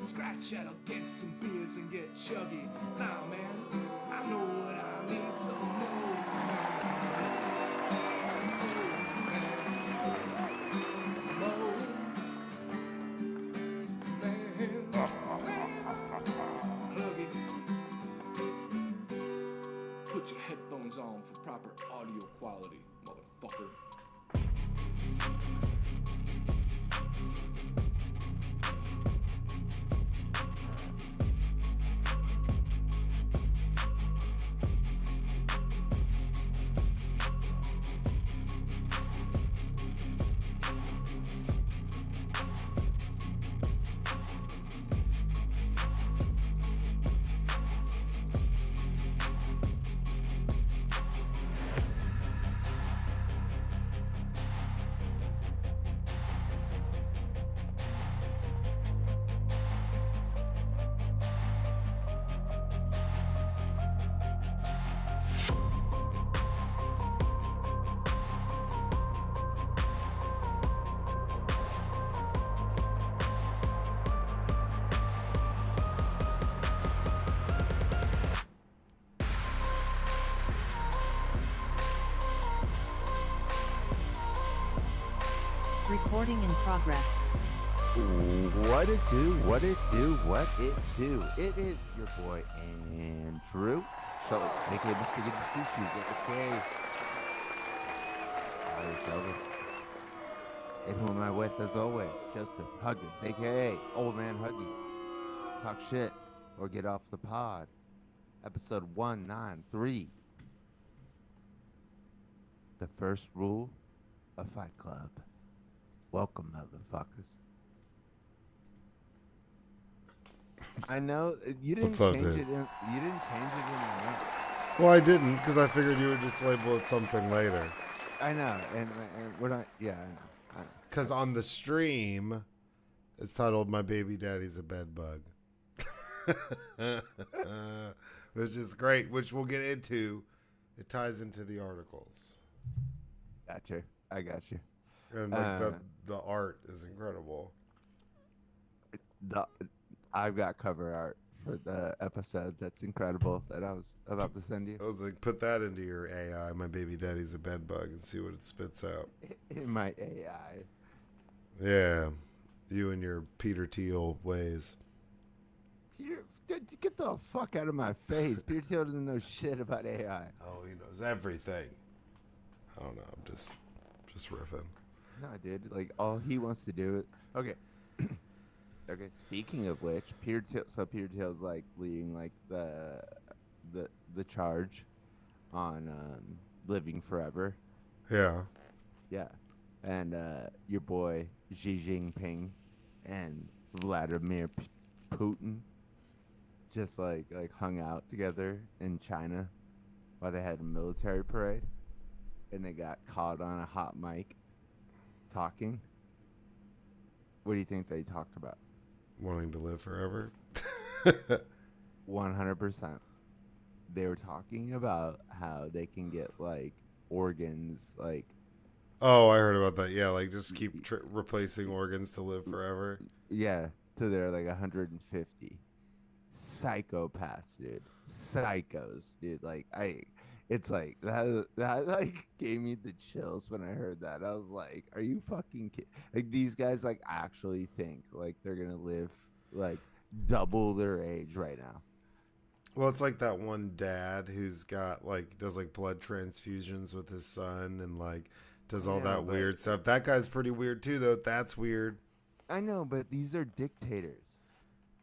Scratch that, I'll get some beers and get chuggy. Nah, man, I know what I need, some more. Put your headphones on for proper audio quality, motherfucker. Recording in progress. What it do, what it do, what it do. It is your boy, Andrew. So, aka Mr. Get the Two Shoes, aka Irish Elvis. And who am I with, as always? Joseph Huggins, aka Old Man Huggie. Talk shit or get off the pod. Episode 193. The first rule of Fight Club. Welcome, motherfuckers. I know you didn't change it. You didn't change it in the notes. Well, I didn't because I figured you would just label it something later. I know, and we're not. Yeah, I know. Because on the stream, it's titled "My Baby Daddy's a Bed Bug," which is great. Which we'll get into. It ties into the articles. Gotcha. I got you. And like the art is incredible. I've got cover art for the episode that's incredible that I was about to send you. I was like, put that into your AI, "My Baby Daddy's a Bed Bug," and see what it spits out. In my AI. Yeah, you and your Peter Thiel ways. Peter, get the fuck out of my face. Peter Thiel doesn't know shit about AI. Oh, he knows everything. I don't know. I'm just riffing. No, dude. Like, all he wants to do is... Okay. Okay, speaking of which, Peter Thiel's, like, leading, like, the charge on living forever. Yeah. Yeah. And your boy, Xi Jinping and Vladimir Putin just, like hung out together in China while they had a military parade. And they got caught on a hot mic talking. What do you think they talked about? Wanting to live forever. 100%. They were talking about how they can get like organs, like. Oh, I heard about that. Yeah, like just keep replacing organs to live forever. Yeah, to their like 150. Psychopaths, dude. Psychos, dude. Like it's like that like gave me the chills when I heard that. I was like, are you fucking kidding? Like these guys like actually think like they're gonna live like double their age right now. Well, it's like that one dad who's got like does like blood transfusions with his son and like does all that weird stuff. That guy's pretty weird too, though. That's weird. I know, but these are dictators.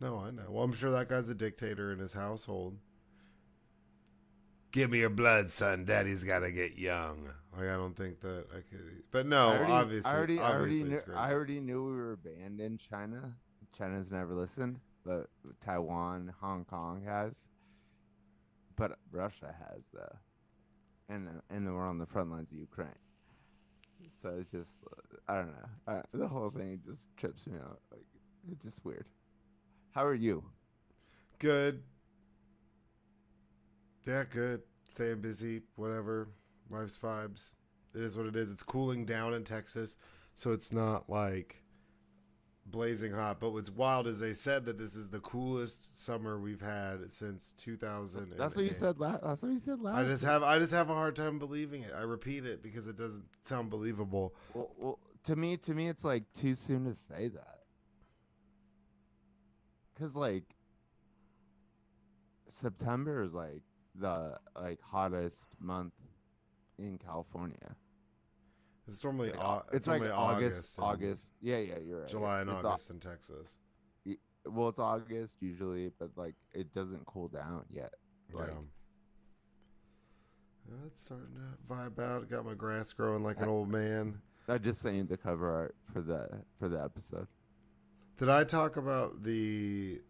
No, I know. Well, I'm sure that guy's a dictator in his household. Give me your blood, son. Daddy's got to get young. Like, I don't think that I could. But no, obviously. I already knew we were banned in China. China's never listened, but Taiwan, Hong Kong has. But Russia has, though. And then we're on the front lines of Ukraine. So it's just, I don't know. The whole thing just trips me out. Like, it's just weird. How are you? Good. Yeah, good. Staying busy, whatever. Life's vibes. It is what it is. It's cooling down in Texas, so it's not like blazing hot. But what's wild is they said that this is the coolest summer we've had since 2000. That's what you said last. That's what you said last. I just have a hard time believing it. I repeat it because it doesn't sound believable. Well, to me, it's like too soon to say that. Cause like September is like the hottest month in California. It's normally it's like August. Yeah, you're right. July and August in Texas. Well, it's August usually, but like it doesn't cool down yet. Like, yeah. It's starting to vibe out. Got my grass growing like an old man. I just saying the cover art for the episode. Did I talk about the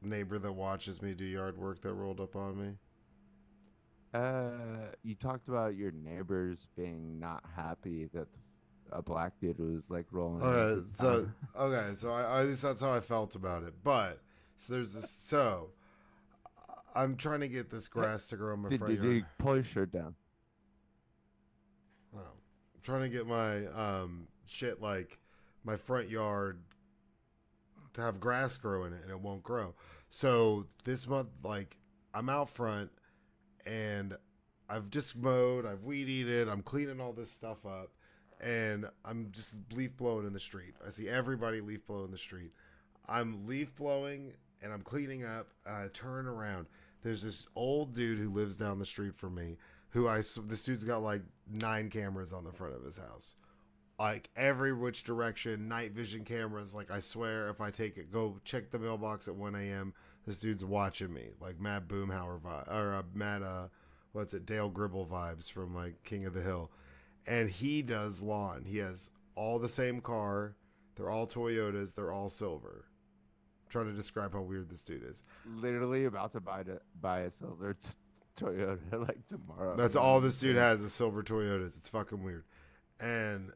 neighbor that watches me do yard work that rolled up on me? You talked about your neighbors being not happy that a black dude was like rolling. So at least that's how I felt about it. But so there's this. So I'm trying to get this grass to grow in my front yard. Did you pull your shirt down? Oh, I'm trying to get my shit like my front yard to have grass grow in it, and it won't grow. So this month, like I'm out front. And I've just mowed, I've weed eated, I'm cleaning all this stuff up, and I'm just leaf blowing in the street. I see everybody leaf blow in the street. I'm leaf blowing, and I'm cleaning up, and I turn around. There's this old dude who lives down the street from me, this dude's got like 9 cameras on the front of his house. Like every which direction, night vision cameras. Like I swear, if I go check the mailbox at 1 a.m., this dude's watching me. Like Matt Boomhauer vibe, or Dale Gribble vibes from like King of the Hill. And he does lawn. He has all the same car. They're all Toyotas. They're all silver. I'm trying to describe how weird this dude is. Literally about to buy a silver Toyota like tomorrow. That's all this dude has is silver Toyotas. It's fucking weird. And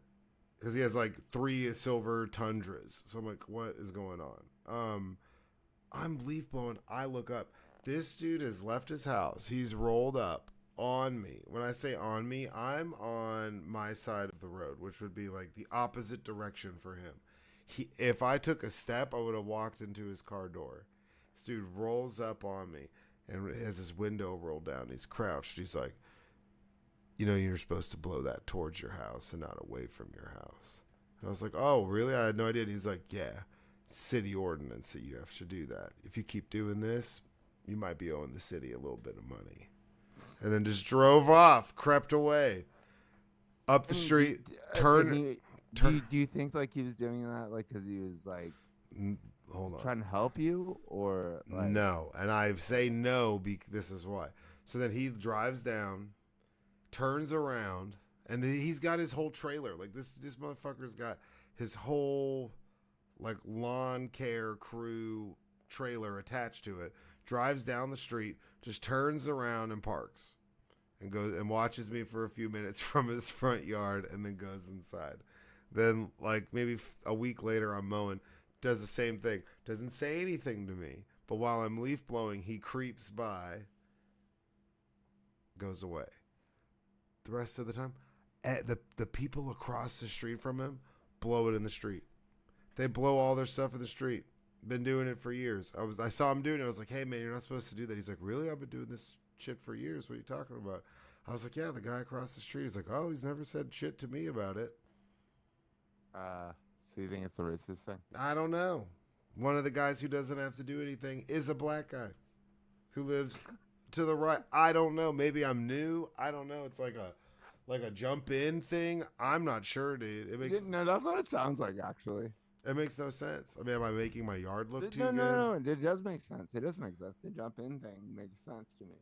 because he has like 3 silver Tundras. So I'm like, what is going on? I'm leaf blowing. I look up. This dude has left his house. He's rolled up on me. When I say on me, I'm on my side of the road, which would be like the opposite direction for him. If I took a step, I would have walked into his car door. This dude rolls up on me and has his window rolled down. He's crouched. He's like, you know, you're supposed to blow that towards your house and not away from your house. And I was like, oh, really? I had no idea. And he's like, yeah, city ordinance that you have to do that. If you keep doing this, you might be owing the city a little bit of money. And then just drove off, crept away, up the street, turned. Do you think like he was doing that like because he was like hold on, trying to help you or like... No? And I say no because this is why. So then he drives down, turns around, and he's got his whole trailer. Like this motherfucker's got his whole like lawn care crew trailer attached to it. Drives down the street, just turns around and parks, and goes and watches me for a few minutes from his front yard, and then goes inside. Then like maybe a week later, I'm mowing, does the same thing. Doesn't say anything to me, but while I'm leaf blowing, he creeps by, goes away. The rest of the time, the people across the street from him blow it in the street. They blow all their stuff in the street. Been doing it for years. I saw him doing it. I was like, hey man, you're not supposed to do that. He's like, really? I've been doing this shit for years. What are you talking about? I was like, yeah, the guy across the street. He's like, oh, he's never said shit to me about it. So you think it's a racist thing? I don't know. One of the guys who doesn't have to do anything is a black guy who lives to the right. I don't know. Maybe I'm new. I don't know. It's like a jump in thing. I'm not sure, dude. It makes no. That's what it sounds like, actually. It makes no sense. I mean, am I making my yard look too good? No. It does make sense. It does make sense. The jump in thing makes sense to me.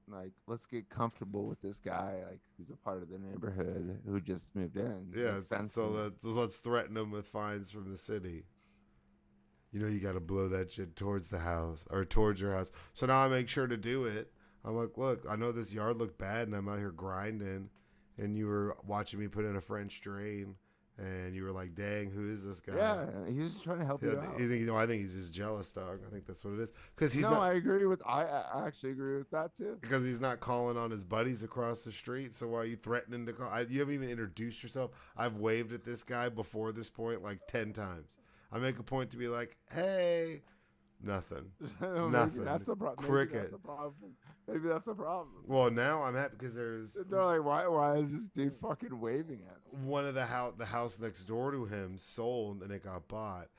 Like, let's get comfortable with this guy, like, who's a part of the neighborhood, who just moved in. Yeah, so let's threaten him with fines from the city. You know, you got to blow that shit towards the house, or towards your house. So now I make sure to do it. I'm like, look, I know this yard looked bad, and I'm out here grinding, and you were watching me put in a French drain, and you were like, "Dang, who is this guy?" Yeah, he's just trying to help you out. I think he's just jealous, dog. I think that's what it is. Because I agree with. I actually agree with that too. Because he's not calling on his buddies across the street. So why are you threatening to call? You haven't even introduced yourself. I've waved at this guy before this point like 10 times. I make a point to be like, "Hey." Nothing. Nothing. That's the problem. Cricket. Maybe that's the problem. Well, now I'm happy because there's. They're like, why is this dude fucking waving at me? One of the house next door to him sold and it got bought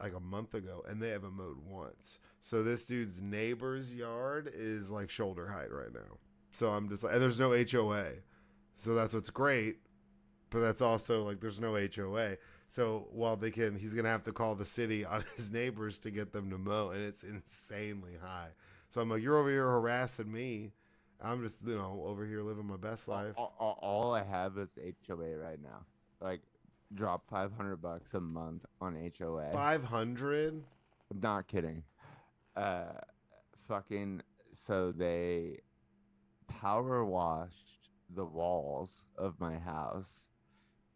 like a month ago, and they haven't mowed once. So this dude's neighbor's yard is like shoulder height right now. So I'm just like, and there's no HOA. So that's what's great, but that's also like there's no HOA. So while he's gonna have to call the city on his neighbors to get them to mow, and it's insanely high. So I'm like, you're over here harassing me. I'm just over here living my best life. All I have is HOA right now. Like, drop $500 a month on HOA. 500? I'm not kidding. Fucking. So they power washed the walls of my house,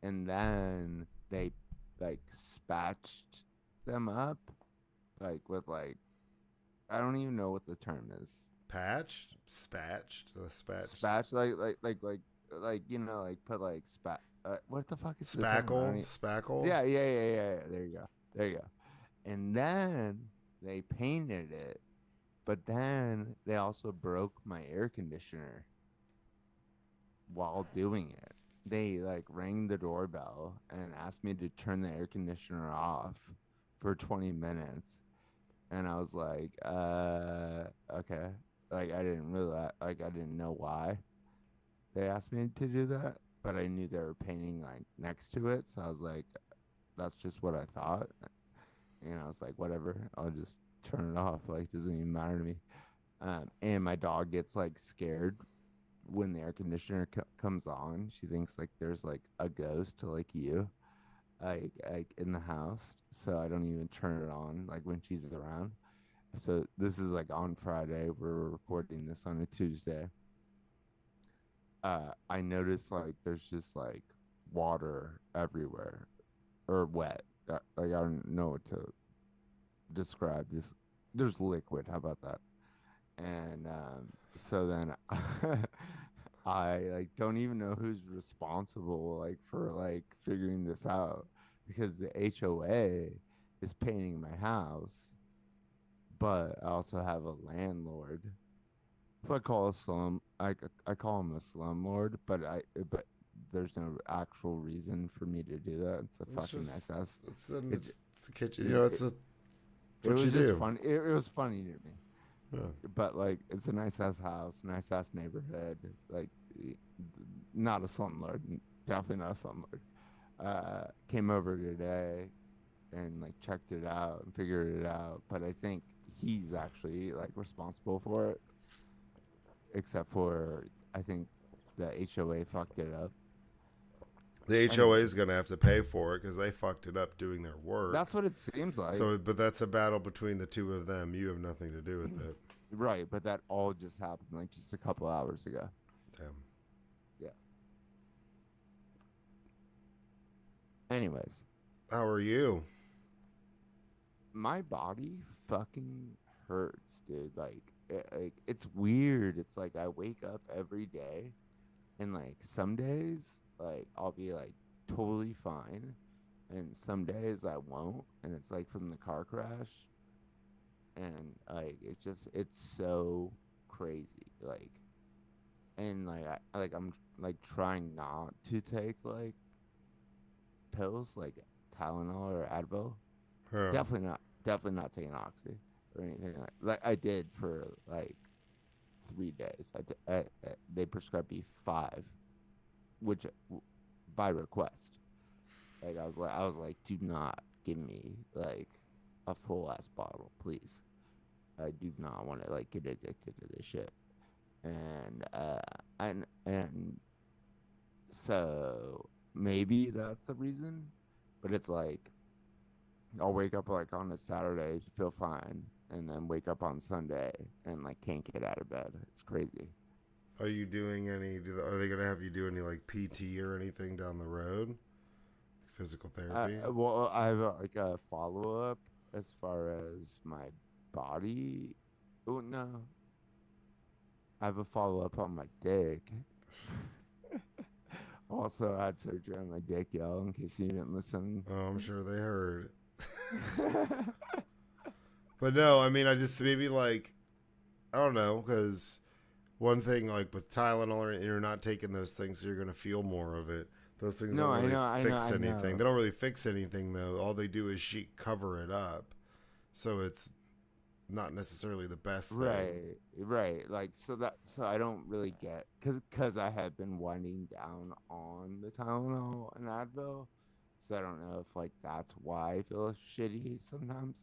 and then they like spatched them up, like with like, I don't even know what the term is. Patched, spatched, spatch, like put like spat. What the fuck is spackle? Yeah. There you go. And then they painted it, but then they also broke my air conditioner while doing it. They like rang the doorbell and asked me to turn the air conditioner off for 20 minutes. And I was like, okay. Like, I didn't realize, like, I didn't know why they asked me to do that, but I knew they were painting like next to it. So I was like, that's just what I thought. And I was like, whatever, I'll just turn it off. Like, doesn't even matter to me. And my dog gets like scared when the air conditioner comes on. She thinks like there's like a ghost like you, like in the house. So I don't even turn it on like when she's around. So this is like on Friday. We're recording this on a Tuesday. I noticed like there's just like water everywhere, or wet. Like, I don't know what to describe this. There's liquid. How about that? And so then I like don't even know who's responsible like for like figuring this out, because the HOA is painting my house, but I also have a landlord who I call a slum. I call him a slumlord, but there's no actual reason for me to do that. It's a fucking nice house. It's a kitchen. It's what you do. Fun. It was funny to me. Yeah. But like, it's a nice ass house, nice ass neighborhood. Like, not a slumlord, definitely not a slumlord. Came over today and like checked it out and figured it out. But I think he's actually like responsible for it, except for I think the HOA fucked it up. The HOA is going to have to pay for it because they fucked it up doing their work. That's what it seems like. So, but that's a battle between the two of them. You have nothing to do with it. Right, but that all just happened like just a couple hours ago. Damn. Yeah. Anyways. How are you? My body fucking hurts, dude. Like it's weird. It's like I wake up every day, and like some days like I'll be like totally fine, and some days I won't, and it's like from the car crash, and like it's so crazy. Like, and like I'm like trying not to take like pills like Tylenol or Advil. Huh. Definitely not taking Oxy or anything like I did for like 3 days. They prescribed me 5, which by request. Like I was like, do not give me like a full ass bottle, please. I do not want to like get addicted to this shit. And so maybe that's the reason, but it's like I'll wake up like on a Saturday, feel fine, and then wake up on Sunday and like can't get out of bed. It's crazy. Are you doing any? Are they gonna have you do any like PT or anything down the road? physical therapy? Well, I have like a follow up as far as my body. Oh no, I have a follow up on my dick. Also, I had surgery on my dick, y'all. In case you didn't listen. Oh, I'm sure they heard. But no, I mean, I just maybe like, I don't know, because one thing like with Tylenol, you're not taking those things, so you're gonna feel more of it. Those things No, don't I really know, I fix know, I anything. know. They don't really fix anything though. All they do is cover it up, so it's not necessarily the best thing. Right. Like so I don't really get because I have been winding down on the Tylenol and Advil, so I don't know if like that's why I feel shitty sometimes,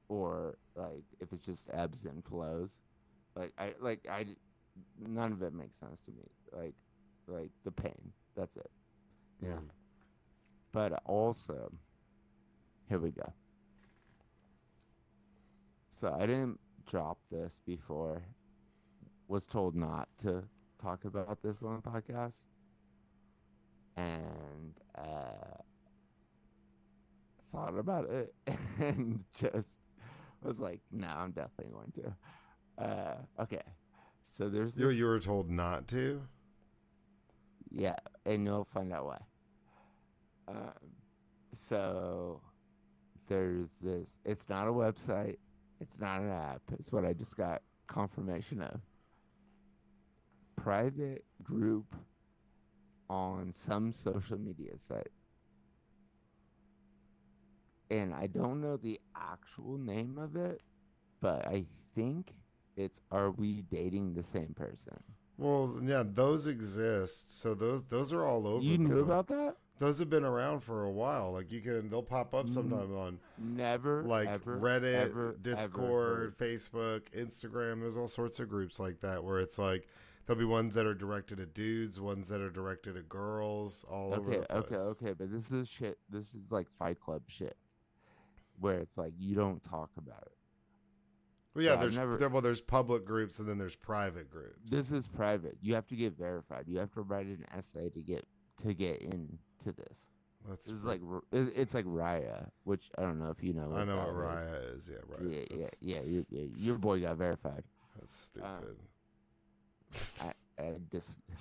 or like if it's just ebbs and flows. I none of it makes sense to me. Like the pain, that's it. Yeah. Mm. But also, here we go. So I didn't drop this before. Was told not to talk about this on the podcast, and thought about it and just was like, no, I'm definitely going to. Okay, so there's this, You were told not to. yeah, and you'll find out why. Um, so there's this. It's not a website. It's not an app. It's what I just got confirmation of. Private group on some social media site. And I don't know the actual name of it, but I think it's Are We Dating the Same Person? Well, yeah, those exist. So those are all over. You knew about that? Those have been around for a while. Like they'll pop up sometime on Never, like ever, Reddit, ever, Discord, ever Facebook, Instagram. There's all sorts of groups like that where it's like there'll be ones that are directed at dudes, ones that are directed at girls, all over the place. Okay. But this is shit. This is like Fight Club shit, where it's like you don't talk about it. Well, yeah, So there's public groups and then there's private groups. This is private. You have to get verified. You have to write an essay to get into this. This is like it's like Raya, which I don't know if you know. I know what Raya is. Yeah, right. Yeah. Your boy got verified. That's stupid.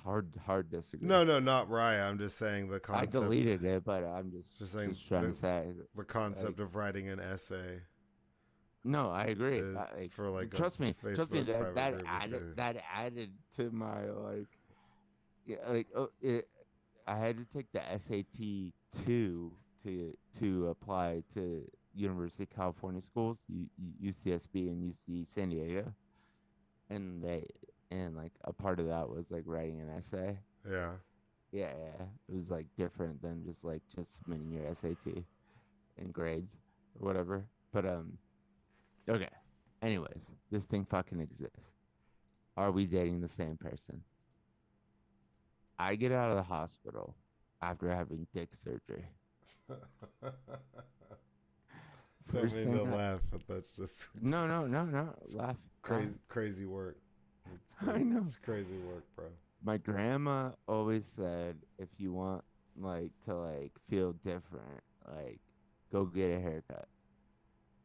Hard disagree. No, not Raya. I'm just saying the concept. I deleted it, but I'm just saying trying to say the concept of writing an essay. No, I agree. For like trust me, that that added to my I had to take the SAT to apply to University of California schools, UCSB and UC San Diego, and like a part of that was like writing an essay. Yeah. Yeah, it was like different than just submitting your SAT and grades or whatever. But okay. Anyways, this thing fucking exists. Are we dating the same person? I get out of the hospital after having dick surgery. Don't mean to laugh, but that's just no. Laugh. Crazy work. I know. It's crazy work, bro. My grandma always said, if you want to feel different, go get a haircut.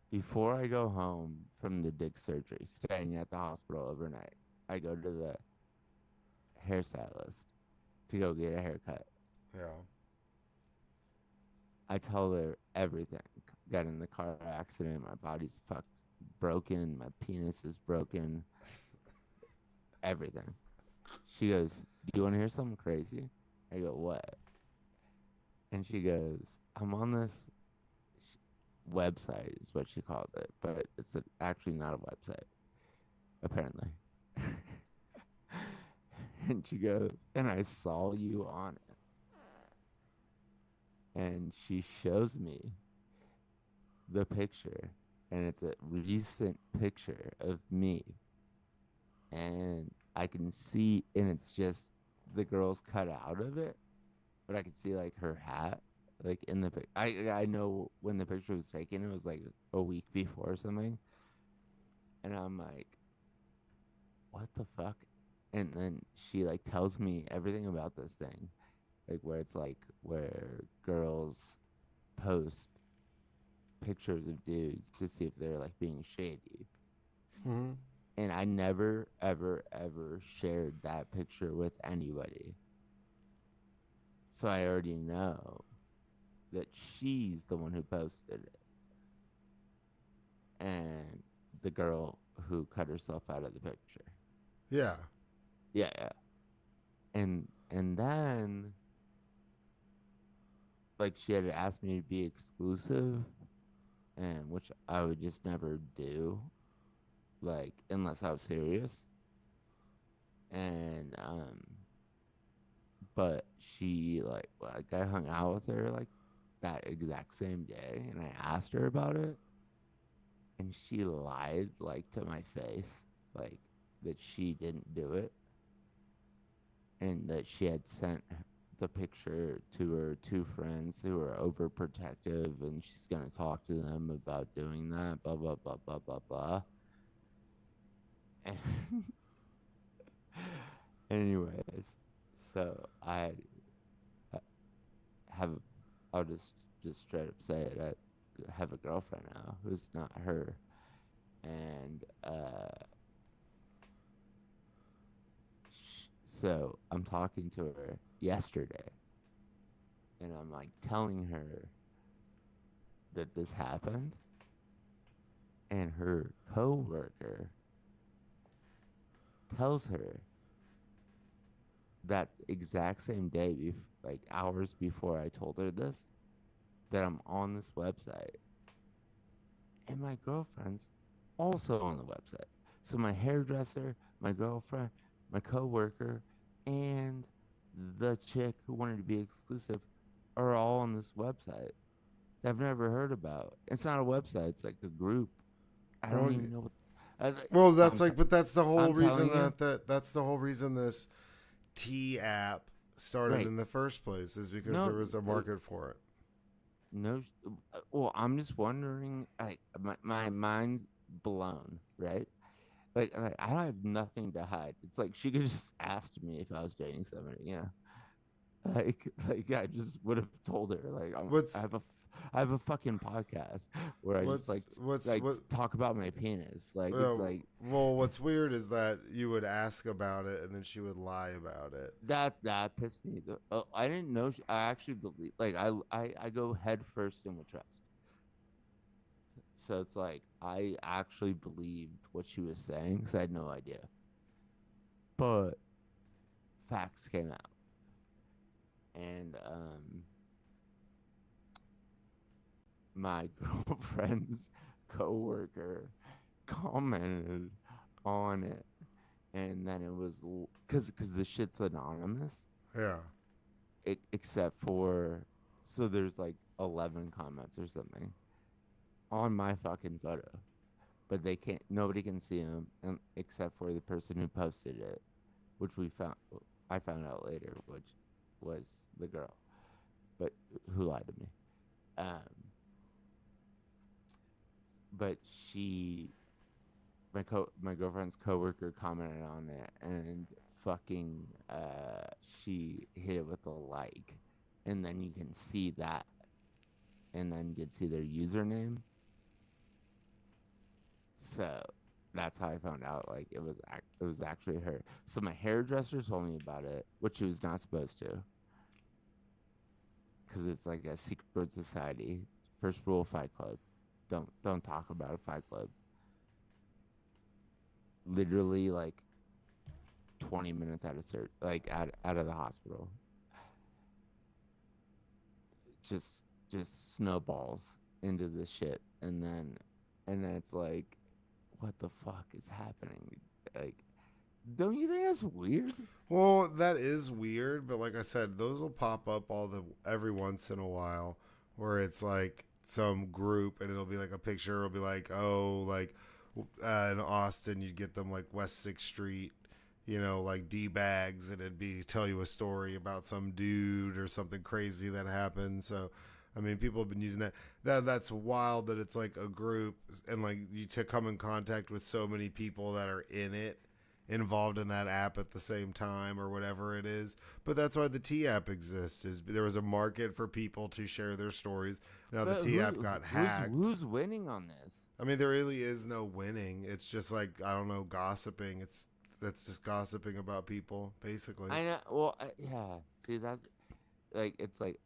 Before I go home from the dick surgery, staying at the hospital overnight, I go to the hairstylist to go get a haircut. Yeah. I tell her everything. Got in the car accident. My body's broken. My penis is broken. Everything. She goes, do you want to hear something crazy? I go, what? And she goes, I'm on this website is what she called it, but it's actually not a website, apparently. And she goes, and I saw you on it. And she shows me the picture, and it's a recent picture of me. And I can see, and it's just the girl's cut out of it, but I can see like her hat, like in the pic. I know when the picture was taken, it was like a week before or something. And I'm like, what the fuck? And then she like tells me everything about this thing. like where it's like where girls post pictures of dudes to see if they're like being shady. Mm-hmm. And I never, ever, ever shared that picture with anybody. So I already know that she's the one who posted it. And the girl who cut herself out of the picture. Yeah. Yeah, yeah. And then like she had asked me to be exclusive, and which I would just never do, like unless I was serious. And but she like I hung out with her like that exact same day, and I asked her about it, and she lied like to my face, like that she didn't do it, and that she had sent the picture to her two friends who are overprotective, and she's gonna talk to them about doing that, blah blah blah blah blah blah. And anyways, so I have, I'll just straight up say it. I have a girlfriend now who's not her, and so I'm talking to her yesterday, and I'm like telling her that this happened, and her coworker tells her that exact same day, like hours before I told her this, that I'm on this website, and my girlfriend's also on the website. So my hairdresser, my girlfriend, my coworker, and the chick who wanted to be exclusive are all on this website that I've never heard about. It's not a website; it's like a group. I don't Well, even know what. well, that's I'm, like, but that's the whole I'm reason telling you, that's the whole reason this T app started right? in the first place, is because No, there was a market for it. no. Well, I'm just wondering. My mind's blown, right? Like I have nothing to hide. It's like she could just ask me if I was dating somebody. Yeah, like I just would have told her. Like What's I have a fucking podcast where I just like what? talk about my penis. Like it's like Well, what's weird is that you would ask about it and then she would lie about it. that pissed me. I didn't know. I actually believe. Like I go head first in with trust. So it's like I actually believed what she was saying because I had no idea. But facts came out, and my girlfriend's coworker commented on it, and then it was because the shit's anonymous, Yeah. except for so there's like 11 comments or something on my fucking photo, but they can't. Nobody can see them, except for the person who posted it, which I found out later, which was the girl, but who lied to me. Um, but my girlfriend's coworker commented on it, and fucking she hit it with a like, and then you can see that, and then you can see their username. So that's how I found out like it was actually her. So my hairdresser told me about it, which she was not supposed to, because it's like a secret society. First rule of Fight Club: don't talk about a Fight Club. Literally like 20 minutes out of out of the hospital, just snowballs into this shit, and then it's like, what the fuck is happening? Like, don't you think that's weird? Well, that is weird, but like I said, those will pop up every once in a while, where it's like some group and it'll be like a picture. It'll be like, oh, like in Austin, you'd get them like West Sixth Street, like D bags, and it'd be tell you a story about some dude or something crazy that happened. So, I mean, people have been using that. That's wild that it's like a group, and like you to come in contact with so many people that are in it involved in that app at the same time or whatever it is. But that's why the T app exists. Is there was a market for people to share their stories. Now the But T app got hacked. Who's winning on this? I mean, there really is no winning. It's just like, I don't know, gossiping. That's just gossiping about people, basically. I know. Well, yeah. See, that's like it's like,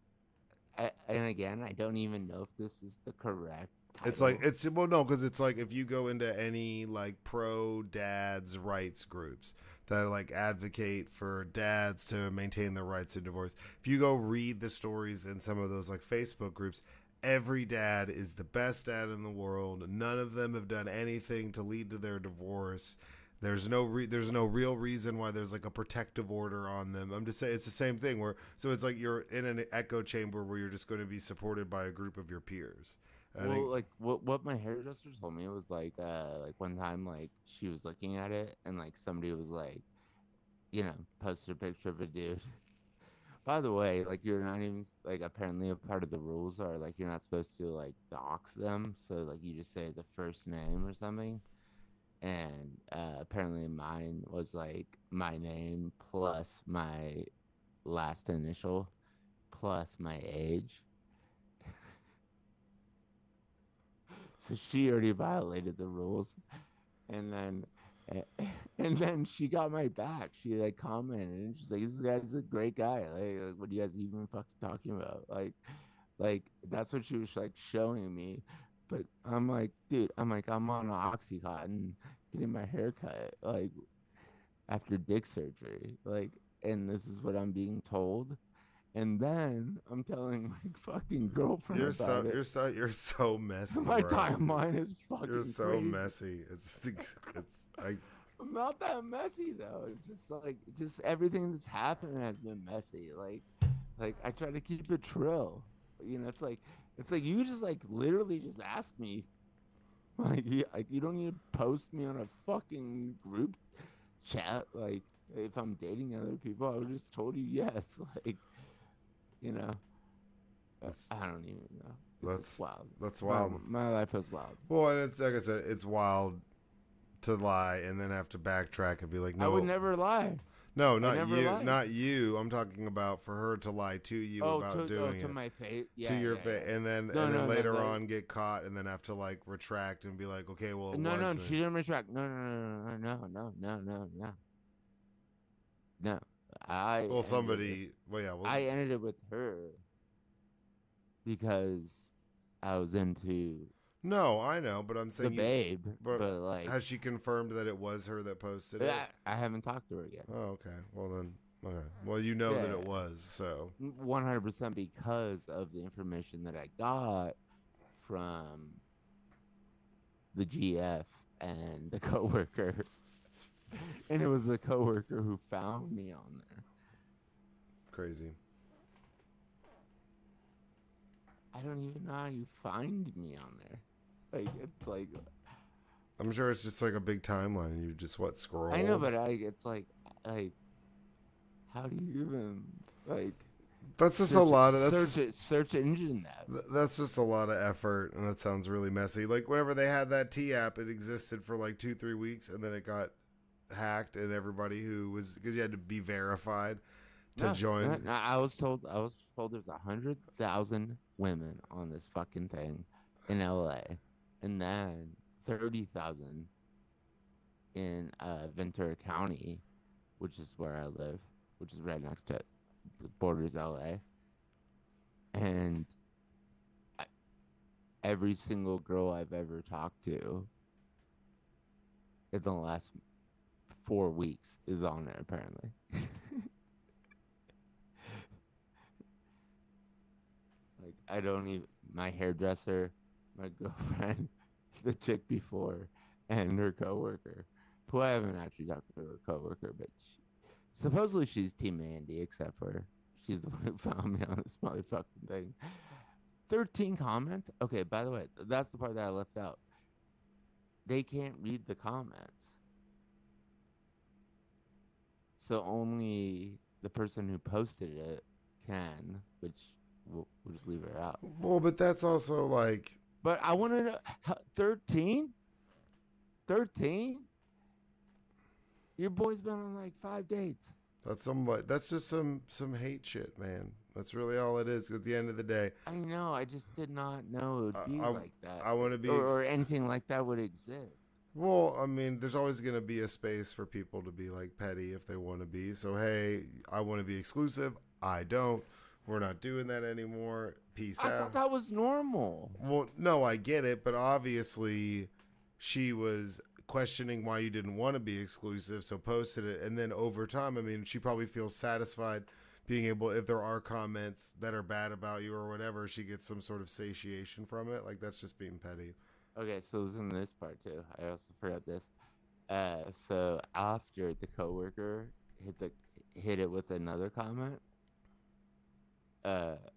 and again, I don't even know if this is the correct title. It's like no, because it's like if you go into any like pro dads rights groups that like advocate for dads to maintain their rights in divorce, if you go read the stories in some of those like Facebook groups, every dad is the best dad in the world. None of them have done anything to lead to their divorce. There's no real reason why there's like a protective order on them. I'm just saying it's the same thing so it's like you're in an echo chamber where you're just going to be supported by a group of your peers. Like what my hairdresser told me was like one time like she was looking at it and like somebody was like, posted a picture of a dude. By the way, like you're not even like apparently a part of the rules are like you're not supposed to like dox them, so like you just say the first name or something. And apparently mine was like my name plus my last initial plus my age. So she already violated the rules. And then she got my back. She like commented and she's like, "This guy's a great guy. Like what are you guys even fucking talking about?" Like that's what she was like showing me. But I'm like, dude, I'm on Oxycontin getting my hair cut, like after dick surgery. Like, and this is what I'm being told. And then I'm telling my fucking girlfriend You're so messy. My bro. timeline is fucking You're so crazy. messy. I'm not that messy though. It's just like everything that's happened has been messy. Like I try to keep it trill. It's like you just like literally just ask me. Like you don't need to post me on a fucking group chat. Like if I'm dating other people, I would just told you yes. Like I don't even know. It's wild. That's wild. My life is wild. Well, and it's like I said, it's wild to lie and then have to backtrack and be like, no, I would never lie. No, not you. Lied. Not you. I'm talking about for her to lie to you about doing it. To my face. Yeah, to your face. Yeah. And then later on get caught and then have to like retract and be like, okay, well, it no, was me. She didn't retract. No. I ended it with her because I was into No, I know, but I'm saying the babe. But like, has she confirmed that it was her that posted it? I haven't talked to her yet. Oh, okay. Well then, okay. Well, you know that it was, so 100% because of the information that I got from the GF and the coworker, and it was the coworker who found me on there. Crazy. I don't even know how you find me on there. Like it's like I'm sure it's just like a big timeline and you just scroll. I know, but it's like how do you even like that's just a lot of search engine that. That's just a lot of effort and that sounds really messy. Like whenever they had that T app, it existed for like 2-3 weeks and then it got hacked and everybody who was because you had to be verified to join. No, I was told there's 100,000 women on this fucking thing in LA, and then 30,000 in Ventura County, which is where I live, which is right next to it, borders LA, and every single girl I've ever talked to in the last 4 weeks is on there apparently. Like I don't even my hairdresser, my girlfriend, the chick before, and her coworker, who I haven't actually talked to her coworker, but supposedly she's Team Andy, except for she's the one who found me on this motherfucking thing. 13 comments. Okay, by the way, that's the part that I left out. They can't read the comments, so only the person who posted it can, which. We'll just leave her out. Well, but that's also like. But I want to know 13? 13? Your boy's been on like 5 dates. That's just some hate shit, man. That's really all it is. At the end of the day, I know. I just did not know it would I be I, like that, I want to be. or anything like that would exist. Well, I mean, there's always going to be a space for people to be like petty if they want to be. So, hey, I want to be exclusive. I don't. We're not doing that anymore. Peace I out. thought that was normal. Well, no, I get it, but obviously she was questioning why you didn't want to be exclusive, so posted it. And then over time, I mean, she probably feels satisfied being able, if there are comments that are bad about you or whatever, she gets some sort of satiation from it. Like, that's just being petty. Okay, so listen to this part too. I also forgot this. So after the coworker hit it with another comment,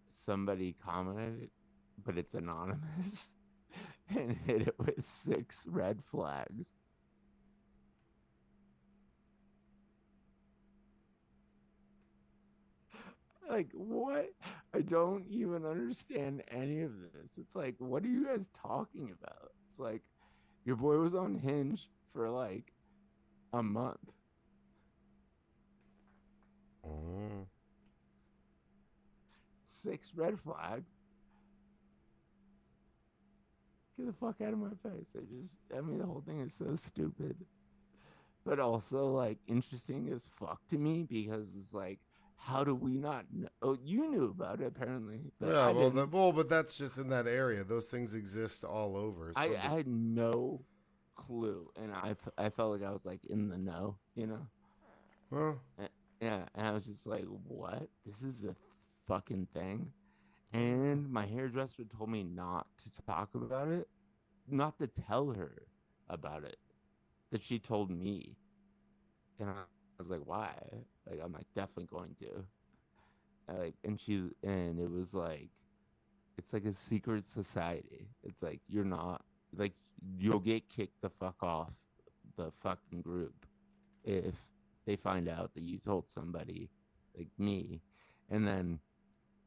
somebody commented, but it's anonymous, and hit it with 6 red flags. Like, what? I don't even understand any of this. It's like, what are you guys talking about? It's like, your boy was on Hinge for like a month. Mm. 6 red flags. Get the fuck out of my face. I mean, the whole thing is so stupid. But also, like, interesting as fuck to me because it's like, how do we not know? Oh, you knew about it apparently, but Yeah, I well, didn't. but that's just in that area. Those things exist all over. I So, had no clue, and I felt like I was like in the know, you know? well, Yeah, and I was just like, what? This is a fucking thing? And my hairdresser told me not to talk about it, not to tell her about it, that she told me. And I was like, why? Like, I'm like, definitely going to. And it was like, it's like a secret society. It's like, you're not, like, you'll get kicked the fuck off the fucking group if they find out that you told somebody like me. And then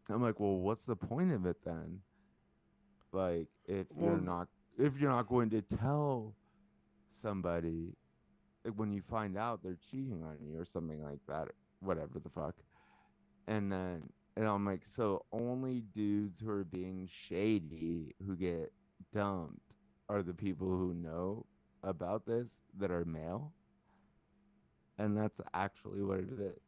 I'm like, well, what's the point of it then? Like, well, if you're not going to tell somebody, like, when you find out they're cheating on you or something like that, whatever the fuck. And I'm like, so only dudes who are being shady who get dumped are the people who know about this that are male? And that's actually what it is.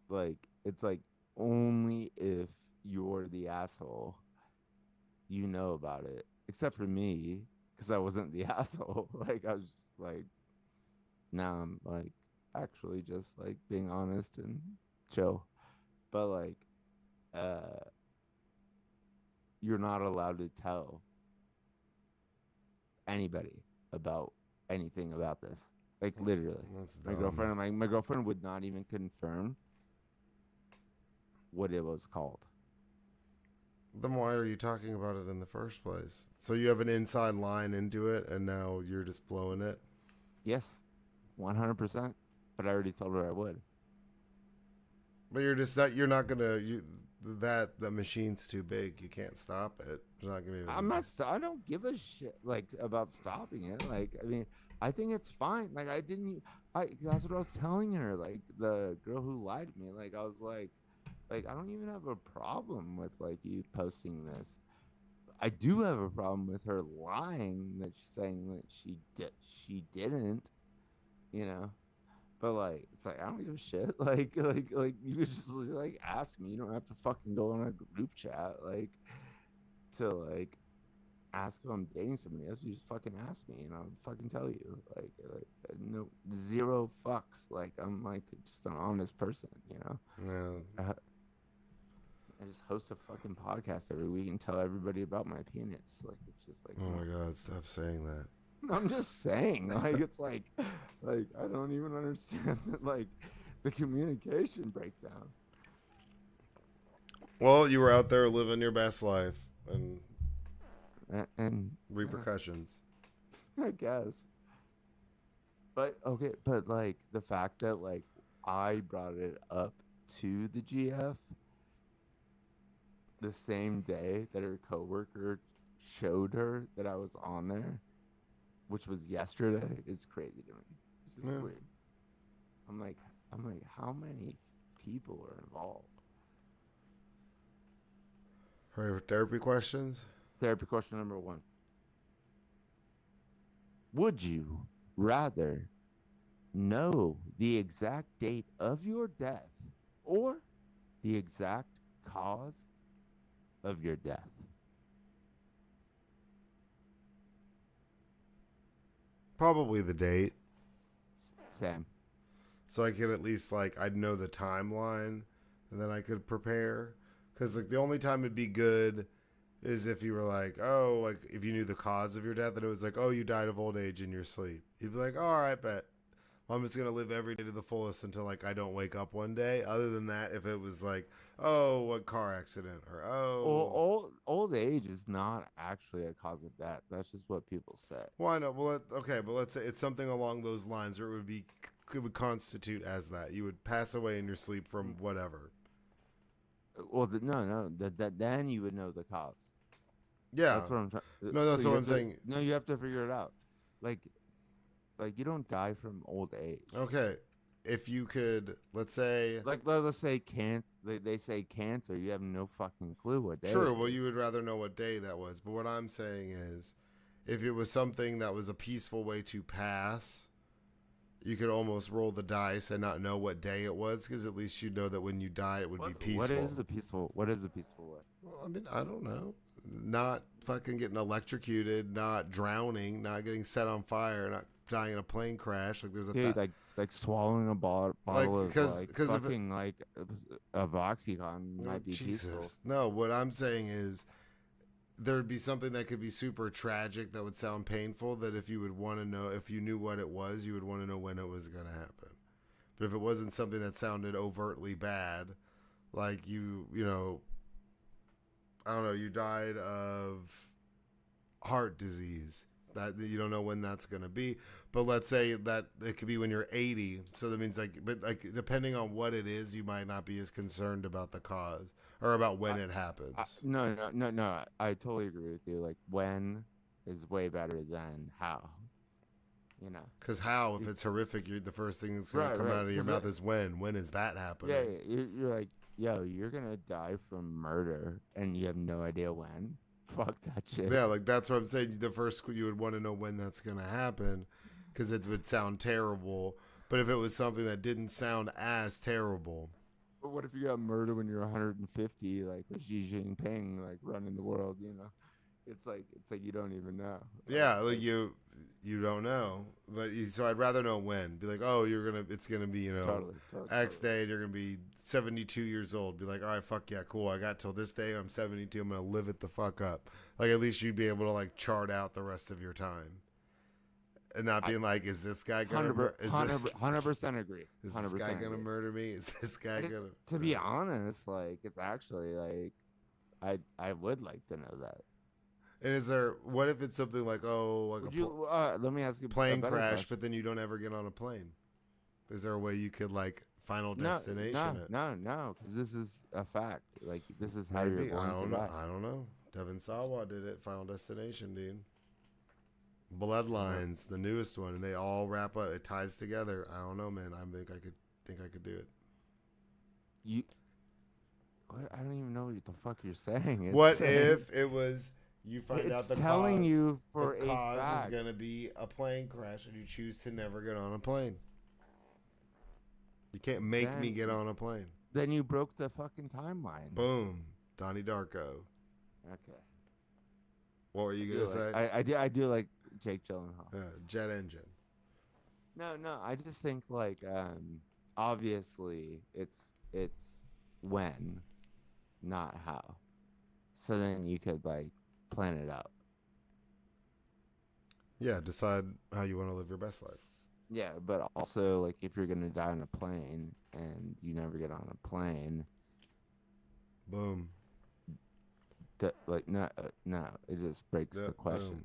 Like, it's like only if you're the asshole you know about it, except for me, because I wasn't the asshole. Like, I was just like, now I'm like actually just like being honest and chill. But like, uh, you're not allowed to tell anybody about anything about this. Like, literally, that's my dumb. girlfriend, my girlfriend would not even confirm what it was called. Then why are you talking about it in the first place? So you have an inside line into it, and now you're just blowing it. Yes, 100%. But I already told her I would. But you're just not. You're not gonna. That machine's too big. You can't stop it. There's not gonna be. I'm not. I don't give a shit like about stopping it. Like, I mean, I think it's fine. Like, I didn't. I That's what I was telling her. Like, the girl who lied to me. Like, I was like I don't even have a problem with like you posting this. I do have a problem with her lying that she's saying that she didn't. You know. But like, it's like I don't give a shit. Like you could just like ask me. You don't have to fucking go on a group chat like to like ask if I'm dating somebody else. You just fucking ask me, and I'll fucking tell you. Like no 0 fucks. Like, I'm like just an honest person. You know. Yeah. I just host a fucking podcast every week and tell everybody about my penis. Like, it's just like, Oh my god! Stop saying that. I'm just saying, like, it's like I don't even understand like the communication breakdown. Well, you were out there living your best life, and And repercussions. I guess, but okay, but like the fact that like I brought it up to the GF the same day that her coworker showed her that I was on there which was yesterday, is crazy to me. It's just Yeah. weird. I'm like, how many people are involved? Ready for therapy questions? Therapy question number 1. Would you rather know the exact date of your death or the exact cause of your death? Probably the date. Sam. So I could at least, like, I'd know the timeline and then I could prepare. Because, like, the only time it'd be good is if you were like, oh, like, if you knew the cause of your death and it was like, oh, you died of old age in your sleep. You'd be like, all right, bet. Well, I'm just going to live every day to the fullest until, like, I don't wake up one day. Other than that, if it was like, oh, what car accident? Or, oh. Old age is not actually a cause of death. That's just what people say. Why not? Well, okay, but let's say it's something along those lines where it would constitute as that. You would pass away in your sleep from whatever. Well, no. Then you would know the cause. Yeah. That's what I'm trying. No, that's what I'm saying. No, you have to figure it out. Like you don't die from old age. Okay. If you could, let's say. Like let's say cancer. They say cancer. You have no fucking clue what day. True. it Well, is. you would rather know what day that was. But what I'm saying is, if it was something that was a peaceful way to pass, you could almost roll the dice and not know what day it was, because at least you'd know that when you die, it would be peaceful. What is the peaceful? What is the peaceful way? Well, I mean, I don't know. Not fucking getting electrocuted, not drowning, not getting set on fire, not dying in a plane crash. Like there's a Dude, like swallowing a bottle of fucking like of Oxycontin might be peaceful. Jesus. No, what I'm saying is there'd be something that could be super tragic that would sound painful, that if you would want to know, if you knew what it was, you would want to know when it was going to happen. But if it wasn't something that sounded overtly bad, like you know, I don't know, you died of heart disease, that you don't know when that's going to be. But let's say that it could be when you're 80. So that means but depending on what it is, you might not be as concerned about the cause or about when it happens. No. I totally agree with you. Like when is way better than how. You know. Because how, if it's horrific, the first thing that's going to come out of your mouth is when. When is that happening? Yeah, you're like, yo, you're going to die from murder and you have no idea when. Fuck that shit. Yeah, like that's what I'm saying. The first, you would want to know when that's going to happen because it would sound terrible. But if it was something that didn't sound as terrible. But what if you got murdered when you're 150, like with Xi Jinping, like running the world, you know? It's like you don't even know. Yeah, like you don't know. But so I'd rather know when. Be like, oh, it's gonna be, you know, totally, X day, you're gonna be 72 years old. Be like, all right, fuck yeah, cool. I got till this day. I'm 72. I'm gonna live it the fuck up. Like at least you'd be able to like chart out the rest of your time, and not being like, is this guy gonna 100% agree. Is this guy gonna murder me? Is this guy gonna? To be honest, like it's actually like I would like to know that. And what if it's something like, oh, like let me ask you plane crash, question. But then you don't ever get on a plane? Is there a way you could like final destination it? No, because this is a fact. Like this is how you're going to die. I don't know. Devin Sawa did it. Final Destination, dude. Bloodlines, the newest one, and they all wrap up. It ties together. I don't know, man. I think I could do it. I don't even know what the fuck you're saying. What if it was? You find out the telling cause, you for the cause fact. is going to be a plane crash, and you choose to never get on a plane. You can't make me get on a plane. Then you broke the fucking timeline. Boom, Donnie Darko. Okay. What were you gonna say? I do like Jake Gyllenhaal. Yeah, jet engine. No. I just think like obviously it's when, not how. So then you could like plan it out. Yeah, decide how you want to live your best life. Yeah, but also like if you're gonna die on a plane and you never get on a plane, boom. No, it just breaks the question.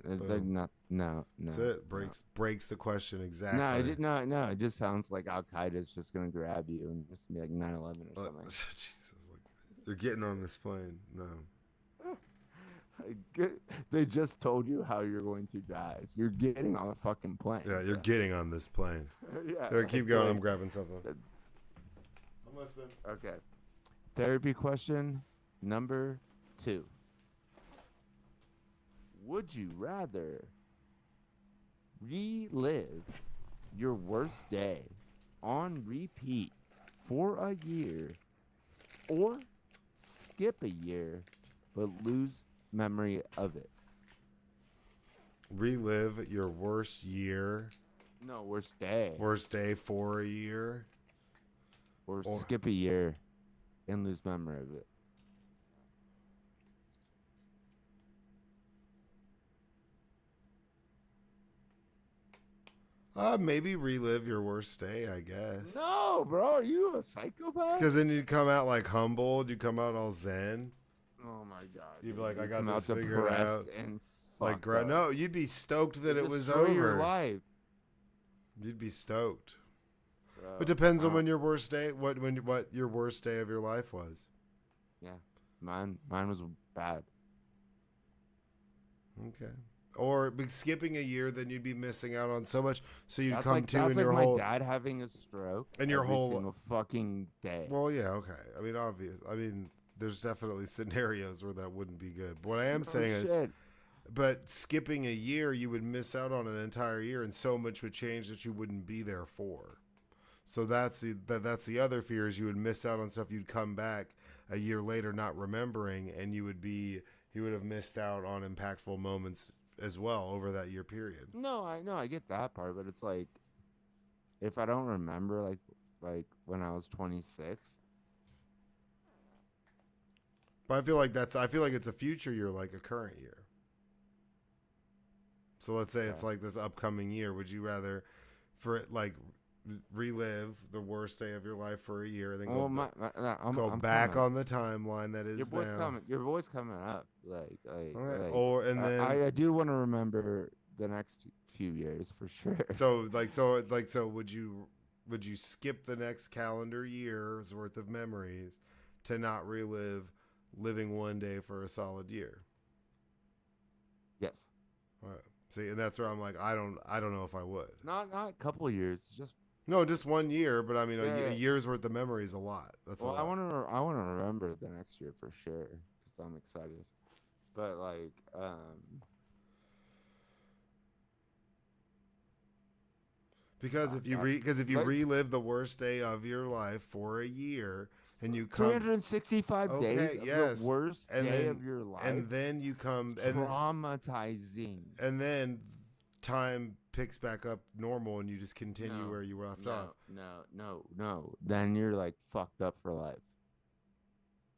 No. That's it. Breaks the question exactly. No, it just sounds like Al Qaeda's just gonna grab you and just be like 9/11 or something. Jesus, like, they're getting on this plane. No. They just told you how you're going to die. So you're getting on a fucking plane. Yeah, you're getting on this plane. Yeah. Here, keep going. like- I'm grabbing something. I'm listening. Okay. Therapy question number 2. Would you rather relive your worst day on repeat for a year or skip a year but lose memory of it? Relive your worst year, No, worst day. worst day for a year. Or or- skip a year and lose memory of it. Maybe relive your worst day, I guess. No, bro, are you a psychopath? Because then you'd come out like humbled. You'd come out all zen. Oh my god. You'd be dude. like, I You got come this out figured depressed out. and Like, fucked up. no, you'd be stoked that You it was destroy over. your life. You'd be stoked. Bro. It depends on Wow. when your worst day, what your worst day of your life was. Yeah, mine was bad. Okay. Or skipping a year, then you'd be missing out on so much. So you'd come to that's in like your my whole. dad having a stroke And your every whole- single fucking day. Well, yeah, okay. I mean, obvious. I mean, there's definitely scenarios where that wouldn't be good. But what I am saying is, shit. but skipping a year, you would miss out on an entire year, and so much would change that you wouldn't be there for. So that's the other fear is you would miss out on stuff. You'd come back a year later not remembering, and you would have missed out on impactful moments as well over that year period. No, I get that part, but it's like if I don't remember like when I was 26. But I feel like it's a future year, like a current year. So let's say it's Okay. like this upcoming year. Would you rather for it like relive the worst day of your life for a year, then Well, go I'm back coming. on the timeline that is Your boy's now? coming. Your boy's coming up. Like, Okay. Or and then I do want to remember the next few years for sure. so would you skip the next calendar year's worth of memories to not relive living one day for a solid year? Yes. All right. See, and that's where I'm like, I don't know if I would. Not a couple years. Just No, just 1 year, but I mean, Yeah. a year's worth of memory is a lot. That's well, a lot. I want to remember the next year for sure because I'm excited. But like, Because if you like- relive the worst day of your life for a year and you come 365 Okay, days of yes. the worst And day then- of your life. and then you come Traumatizing. and then time picks back up normal and you just continue No, where you left off. No. Then you're like fucked up for life.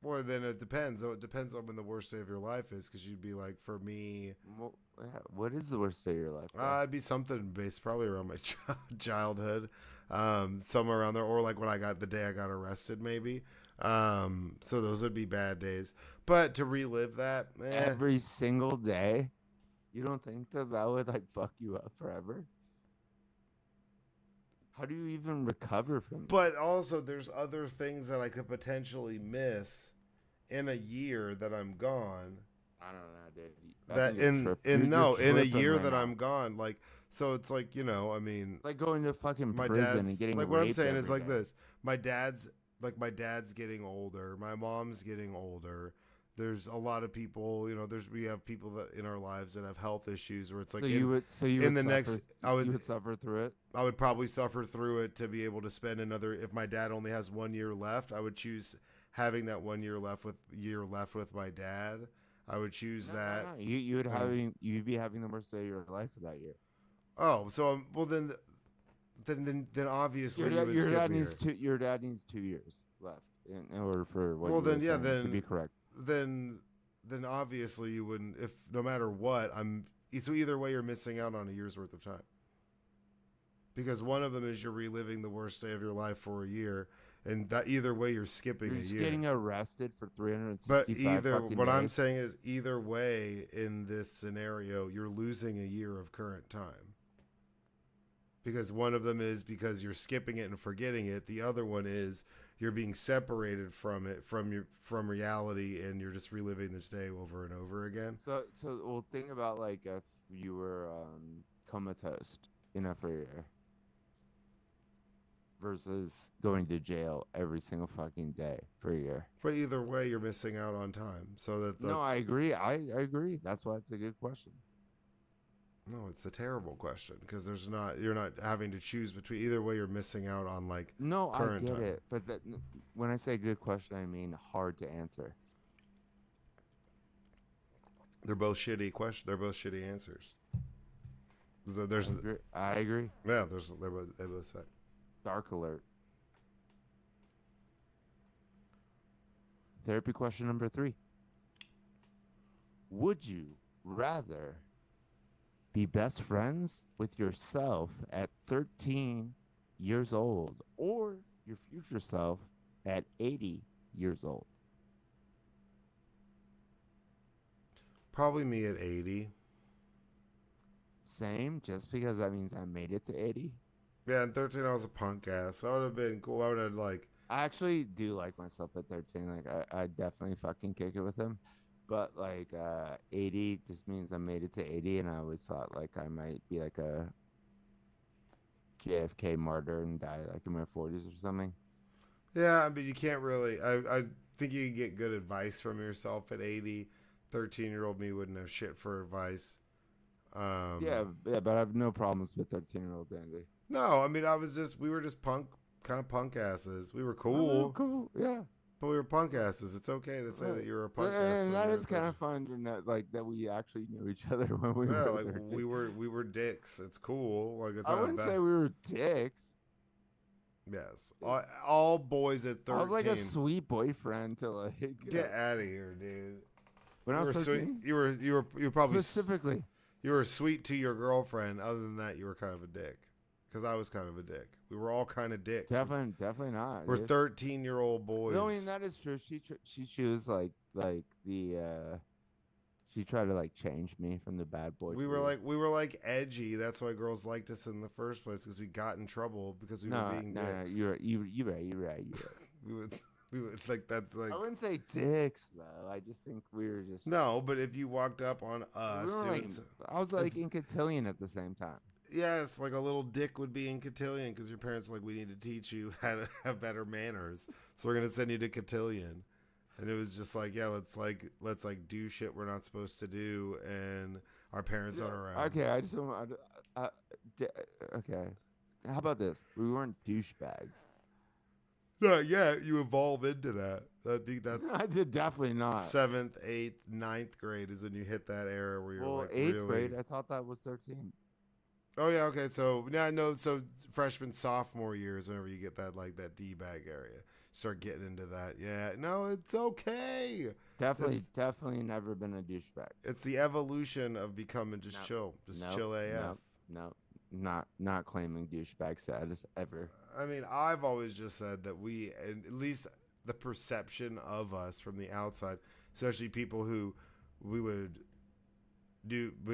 Well, then it depends. It depends on when the worst day of your life is, because you'd be like, for me, What is the worst day of your life? bro? it'd be something based probably around my childhood, somewhere around there, or like when the day I got arrested, maybe. So those would be bad days. But to relive that, Every single day. You don't think that would like fuck you up forever? How do you even recover from that? But also, there's other things that I could potentially miss in a year that I'm gone. I don't know, dude. I That think you're in tripping. You're in a tripping year right that now. I'm gone, like, so it's like, I mean, Like going to fucking my prison dad's and getting like, what I'm raped saying is every like day. this: my dad's getting older, my mom's getting older. There's a lot of people, we have people that in our lives that have health issues where it's like So you would in the next, you would suffer through it. I would probably suffer through it to be able to spend another. If my dad only has 1 year left, I would choose having that 1 year left with my dad. I would choose that. No. You'd be having the worst day of your life for that year. Oh, so well then obviously you would Your skip dad a needs year. your dad needs 2 years left in order for what. Well, you were then, yeah, saying to then- be correct. Then obviously you wouldn't. If no matter what, so either way you're missing out on a year's worth of time. Because one of them is you're reliving the worst day of your life for a year, and that either way you're skipping You're a just year. getting arrested for 365 But either fucking what I'm days. saying is either way in this scenario, you're losing a year of current time. Because one of them is because you're skipping it and forgetting it. The other one is you're being separated from it, from reality, and you're just reliving this day over and over again. So well, think about like if you were comatose, for a year, versus going to jail every single fucking day for a year. But either way, you're missing out on time. So that No, I agree. I agree. That's why it's a good question. no, it's a terrible question because you're not having to choose between. Either way, you're missing out on like No, I current get time. it, but when I say good question, I mean hard to answer. They're both shitty questions. They're both shitty answers. There's I agree. yeah. They both say. Dark alert. Therapy question number 3. Would you rather be best friends with yourself at 13 years old or your future self at 80 years old? Probably me at 80. Same, just because that means I made it to 80. Yeah, at 13 I was a punk ass. That would have been cool. I would have like. I actually do like myself at 13. Like I definitely fucking kick it with him. But like 80 just means I made it to 80, and I always thought like I might be like a JFK martyr and die like in my 40s or something. Yeah, I mean you can't really. I think you can get good advice from yourself at 80. 13-year-old me wouldn't have shit for advice. Yeah, but I have no problems with 13-year-old Andy. No, I mean we were just kind of punk asses. We were cool, Cool, yeah. but we were punk asses. It's okay to say that you're a punk ass. And that is kind of fun to know, like that we actually knew each other when we were like 13. we were dicks. It's cool. Like it's I not wouldn't bad. say we were dicks. Yes, all boys at 13. I was like a sweet boyfriend to like Get out of here, dude. when I was 13. You were probably Specifically, you were sweet to your girlfriend. Other than that, you were kind of a dick. Because I was kind of a dick. We were all kind of dicks. definitely not. We're dude. 13-year-old boys. No, I mean that is true. She chose like the she tried to like change me from the bad boy. we were like edgy. That's why girls liked us in the first place because we got in trouble because we were being dicks. No, you're right. we would like that's like I wouldn't say dicks though. I just think we were just no. But if you walked up on us, we were it like, would- I was like in cotillion at the same time. yes, like a little dick would be in cotillion because your parents are like, we need to teach you how to have better manners, so we're gonna send you to cotillion. And it was just like, yeah, let's do shit we're not supposed to do, and our parents aren't around. Okay, I just want. Okay, how about this? We weren't douchebags. No, yeah, you evolve into that. That's I did definitely not. 7th, 8th, 9th grade is when you hit that era where you're Well, like 8th really. grade, I thought that was 13. Oh yeah, okay. So yeah, no. So freshman, sophomore years, whenever you get that like that D bag area, start getting into that. Yeah, no, it's okay. Definitely never been a douchebag. It's the evolution of becoming just chill, chill AF. No, not claiming douchebag status ever. I mean, I've always just said that we, and at least the perception of us from the outside, especially people who we would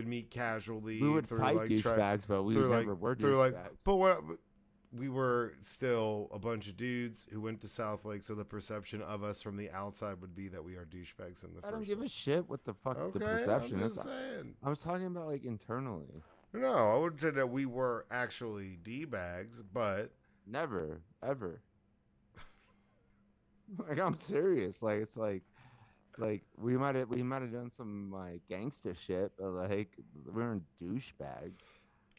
meet casually. We would through, fight like, douchebags, but we through, never were through, douchebags. but what? We were still a bunch of dudes who went to South Lake, so the perception of us from the outside would be that we are douchebags in the first. I don't give a shit what the fuck the Okay, perception I'm is. just saying. I was talking about like internally. No, I wouldn't say that we were actually D-bags, but Never, ever. Like I'm serious. Like it's like we might have done some like gangster shit, but like we weren't douchebags.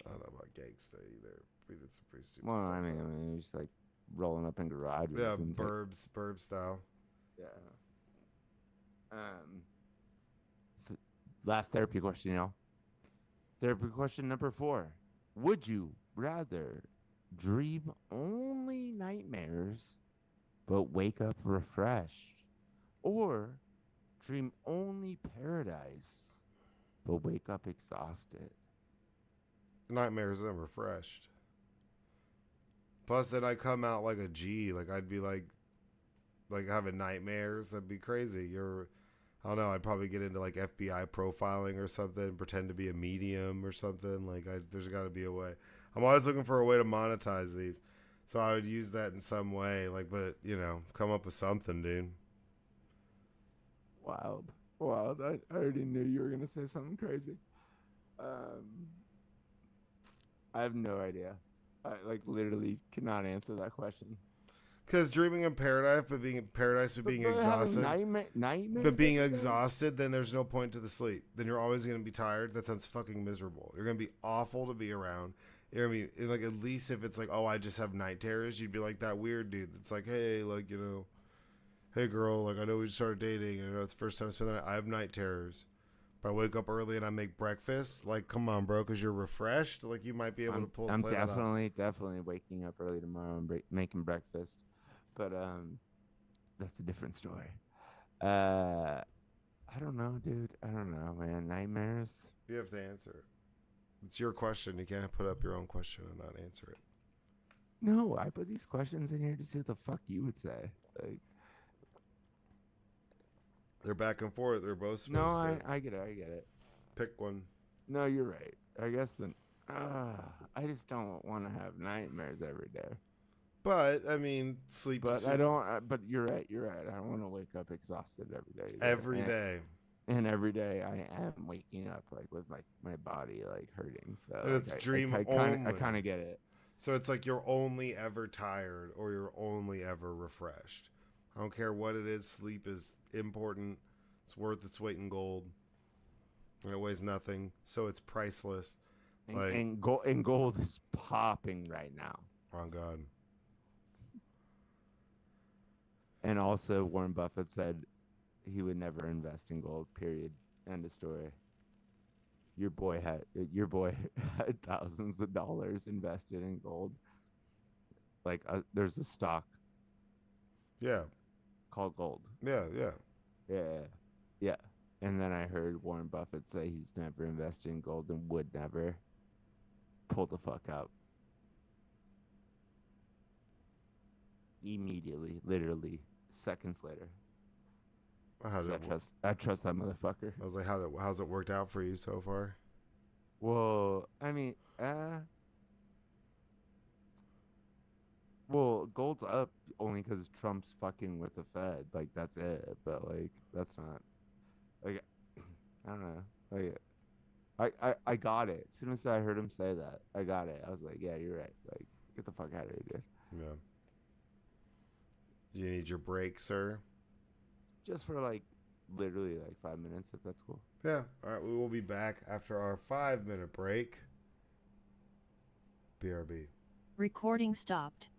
I don't know about gangsta either. We did some pretty stupid Well, stuff. I mean, just like rolling up in garages. Yeah, and burb style. Yeah. Last therapy question, y'all. Therapy question number 4. Would you rather dream only nightmares but wake up refreshed, or dream only paradise but wake up exhausted? Nightmares and refreshed. Plus, then I come out like a G. Like I'd be like having nightmares. That'd be crazy. I don't know. I'd probably get into like FBI profiling or something. Pretend to be a medium or something. Like there's got to be a way. I'm always looking for a way to monetize these. So I would use that in some way, like, but come up with something, dude. Wild. Wild. I already knew you were gonna say something crazy. Um, I have no idea. I like literally cannot answer that question. Because dreaming in paradise, but being exhausted. Nightmares. But being exhausted, then there's no point to the sleep. Then you're always going to be tired. That sounds fucking miserable. You're going to be awful to be around. You're going to be, like, at least if it's like, oh, I just have night terrors, you'd be like that weird dude that's like, hey, like, hey, girl, like, I know we just started dating. I know it's the first time I spend the night. I have night terrors. If I wake up early and I make breakfast, like, come on, bro, because you're refreshed. Like, you might be able to pull. I'm play that up. definitely waking up early tomorrow and making breakfast. But that's a different story. I don't know, dude. I don't know, man. Nightmares. You have to answer it. It's your question. You can't put up your own question and not answer it. No, I put these questions in here to see what the fuck you would say. Like, they're back and forth. They're both supposed no, to. I get it. I get it. Pick one. No, you're right. I guess then. I just don't want to have nightmares every day. But I mean, sleep. But I don't. But you're right. You're right. I don't want to wake up exhausted every day. Every day. And every day I am waking up like with my body like hurting. So and it's dream only. I kind of get it. So it's like you're only ever tired or you're only ever refreshed. I don't care what it is. Sleep is important. It's worth its weight in gold. And it weighs nothing, so it's priceless. And gold is popping right now. Oh God. And also, Warren Buffett said he would never invest in gold. Period. End of story. Your boy had thousands of dollars invested in gold. Like there's a stock. Yeah. Called gold. Yeah. And then I heard Warren Buffett say he's never invested in gold and would never. Pull the fuck out. Immediately, literally. Seconds later. I trust that motherfucker. I was like, how's it worked out for you so far? Well, I mean, well, gold's up only because Trump's fucking with the Fed. Like that's it. But like that's not. Like, I don't know. Like, I got it. As soon as I heard him say that, I got it. I was like, yeah, you're right. Like, get the fuck out of here, dude. Yeah. Do you need your break, sir? Just for like literally like 5 minutes, if that's cool. Yeah. All right. We will be back after our 5-minute break. BRB. Recording stopped.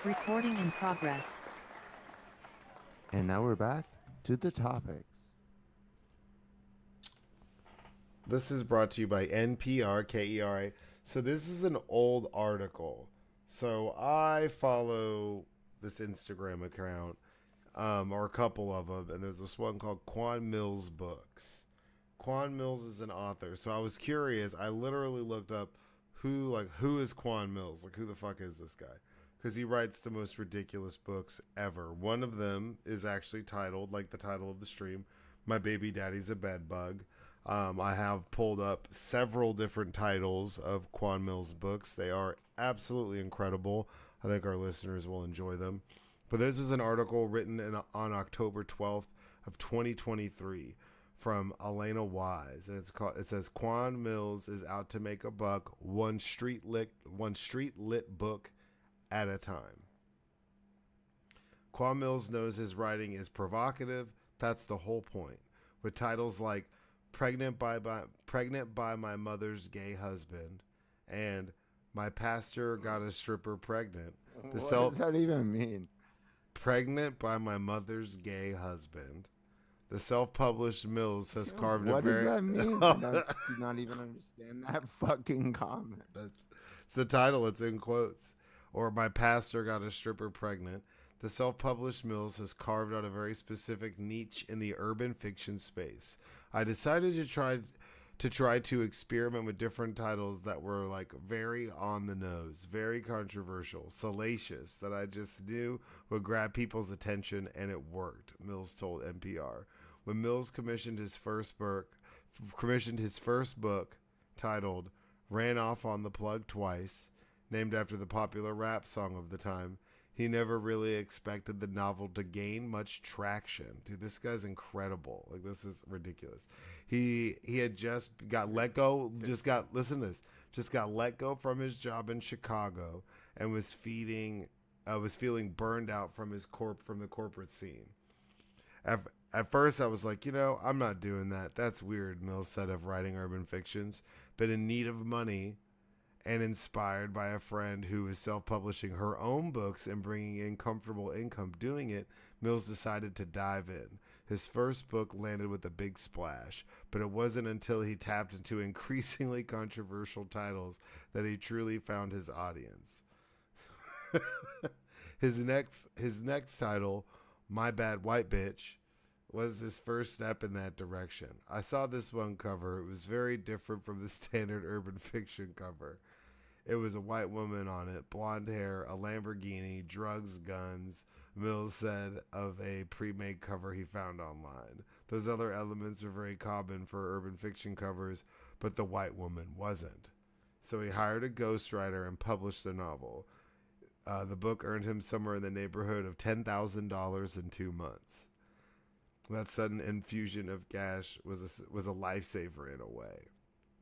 Recording in progress. And now we're back to the topics. This is brought to you by NPR KERA. So this is an old article. So I follow this Instagram account, or a couple of them, and there's this one called Quan Mills Books. Quan Mills is an author. So I was curious. I literally looked up who is Quan Mills? Like, who the fuck is this guy? Because he writes the most ridiculous books ever. One of them is actually titled, like the title of the stream, My Baby Daddy's a Bedbug. I have pulled up several different titles of Quan Mills books. They are absolutely incredible. I think our listeners will enjoy them. But this was an article written on October 12th of 2023 from Elena Wise, and it says Quan Mills is out to make a buck, one street lit book at a time. Quan Mills knows his writing is provocative. That's the whole point. With titles like Pregnant by My Mother's Gay Husband and My Pastor Got a Stripper Pregnant. What does that even mean? Pregnant by My Mother's Gay Husband. The self-published Mills has carved a very... What does that mean? I do not even understand that fucking comment. It's the title. It's in quotes. or my pastor got a stripper pregnant, the self-published Mills has carved out a very specific niche in the urban fiction space. I decided to try to experiment with different titles that were like very on the nose, very controversial, salacious, that I just knew would grab people's attention, and it worked, Mills told NPR. When Mills commissioned his first book titled Ran Off on the Plug Twice, named after the popular rap song of the time, he never really expected the novel to gain much traction. Dude, this guy's incredible. Like, this is ridiculous. He had just got let go. Listen to this. Just got let go from his job in Chicago and was feeling burned out from the corporate scene. At first, I was like, I'm not doing that. That's weird, Mills said of writing urban fictions. But in need of money and inspired by a friend who was self-publishing her own books and bringing in comfortable income doing it, Mills decided to dive in. His first book landed with a big splash, but it wasn't until he tapped into increasingly controversial titles that he truly found his audience. His next title, My Bad White Bitch, was his first step in that direction. I saw this one cover. It was very different from the standard urban fiction cover. It was a white woman on it, blonde hair, a Lamborghini, drugs, guns, Mills said of a pre-made cover he found online. Those other elements were very common for urban fiction covers, but the white woman wasn't. So he hired a ghostwriter and published the novel. The book earned him somewhere in the neighborhood of $10,000 in 2 months. That sudden infusion of cash was a lifesaver in a way.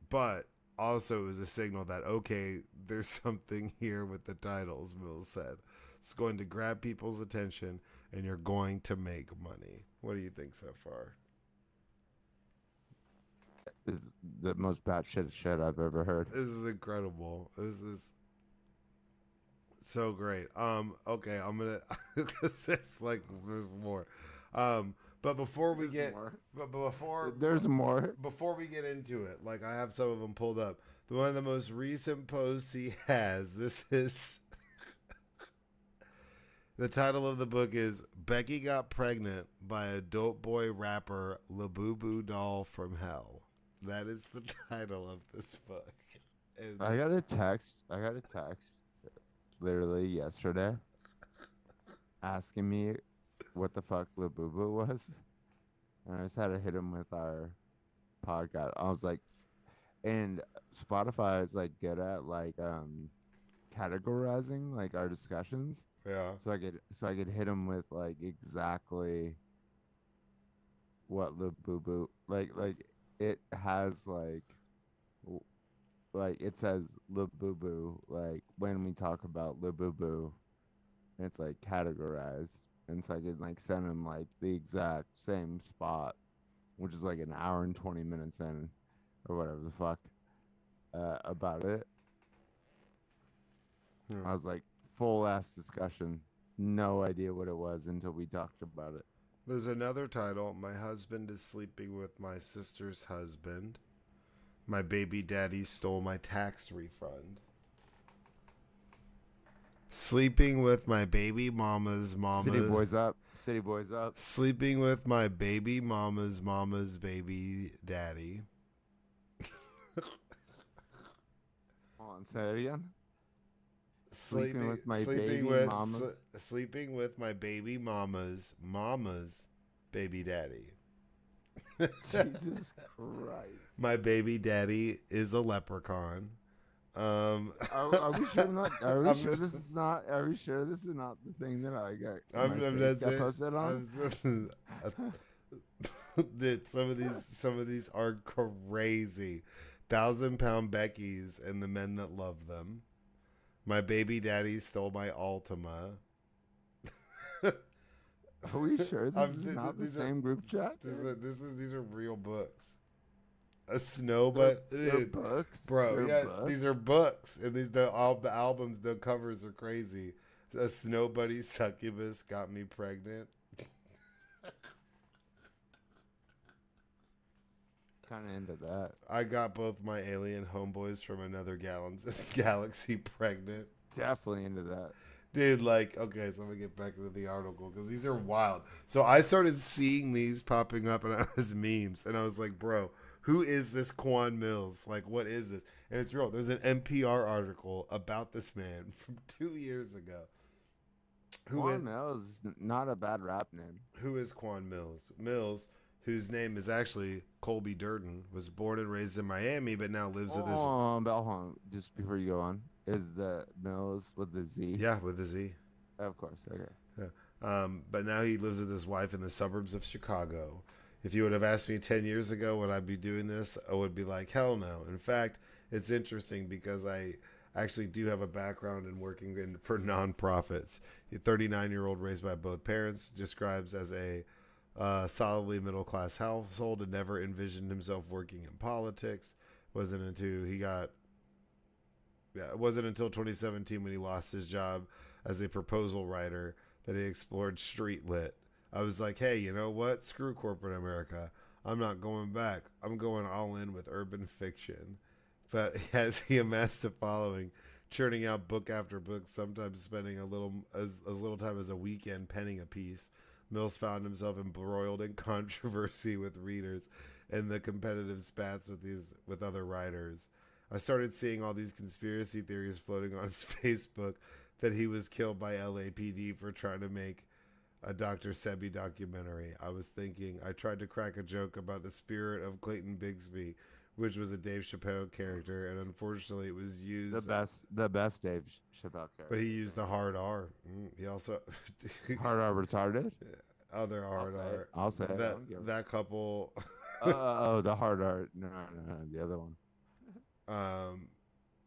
But also, it was a signal that, okay, there's something here with the titles, Mills said. It's going to grab people's attention, and you're going to make money. What do you think so far? The most batshit shit I've ever heard. This is incredible. This is so great. Okay, I'm gonna. There's more. But before we get, there's more. Before we get into it, like, I have some of them pulled up. One of the most recent posts he has. This is the title of the book is "Becky Got Pregnant by a Dope Boy Rapper Labubu Doll from Hell." That is the title of this book. And I got a text literally yesterday asking me what the fuck Labubu was, and I just had to hit him with our podcast. I was like, and Spotify is like good at like categorizing like our discussions. yeah, So I could hit him with like exactly what Labubu like it has like it says Labubu like when we talk about Labubu, it's like categorized. And so I could like send him like the exact same spot, which is like an hour and 20 minutes in, or whatever the fuck, about it. Hmm. I was like, full ass discussion, no idea what it was until we talked about it. There's another title. My husband is sleeping with my sister's husband. My baby daddy stole my tax refund. Sleeping with my baby mama's mama. City boys up. City boys up. Sleeping with my baby mama's baby daddy. Hold on, say it again. Sleeping with my baby mama's baby daddy. Jesus Christ. My baby daddy is a leprechaun. Are we sure not? Are we sure this is not? Are we sure this is not the thing that I got? Got posted on. Dude, some of these are crazy. 1,000-pound Beckies and the men that love them. My baby daddy stole my Altima. Are we sure this is not the same group chat? These are real books. A snow, but they're books, bro. They're books. These are books, and the albums, the covers are crazy. A snow buddy succubus got me pregnant. Kind of into that. I got both my alien homeboys from another galaxy pregnant. Definitely into that. Dude, like, okay, so I'm gonna get back to the article because these are wild. So I started seeing these popping up and as memes, and I was like, bro, who is this Quan Mills? Like, what is this? And it's real. There's an NPR article about this man from 2 years ago. Quan Mills is not a bad rap name. Who is Quan Mills? Mills, whose name is actually Colby Durden, was born and raised in Miami, but now lives with his. But hold on, just before you go on, is the Mills with the Z? Yeah, with a Z. Of course. Okay. Yeah. But now he lives with his wife in the suburbs of Chicago. If you would have asked me 10 years ago would I be doing this, I would be like, hell no. In fact, it's interesting because I actually do have a background in working for nonprofits. A 39-year-old raised by both parents, describes as a solidly middle-class household and never envisioned himself working in politics. It wasn't until 2017 when he lost his job as a proposal writer that he explored street lit. I was like, hey, you know what? Screw corporate America. I'm not going back. I'm going all in with urban fiction. But as he amassed a following, churning out book after book, sometimes spending as little time as a weekend penning a piece, Mills found himself embroiled in controversy with readers and the competitive spats with other writers. I started seeing all these conspiracy theories floating on his Facebook that he was killed by LAPD for trying to make a Dr. Sebi documentary. I was thinking, I tried to crack a joke about the spirit of Clayton Bigsby, which was a Dave Chappelle character, and unfortunately it was used... The best Dave Chappelle character. But he used the hard R. He also... Hard R retarded? Other hard R. I'll say it. That couple... the hard R. No, the other one.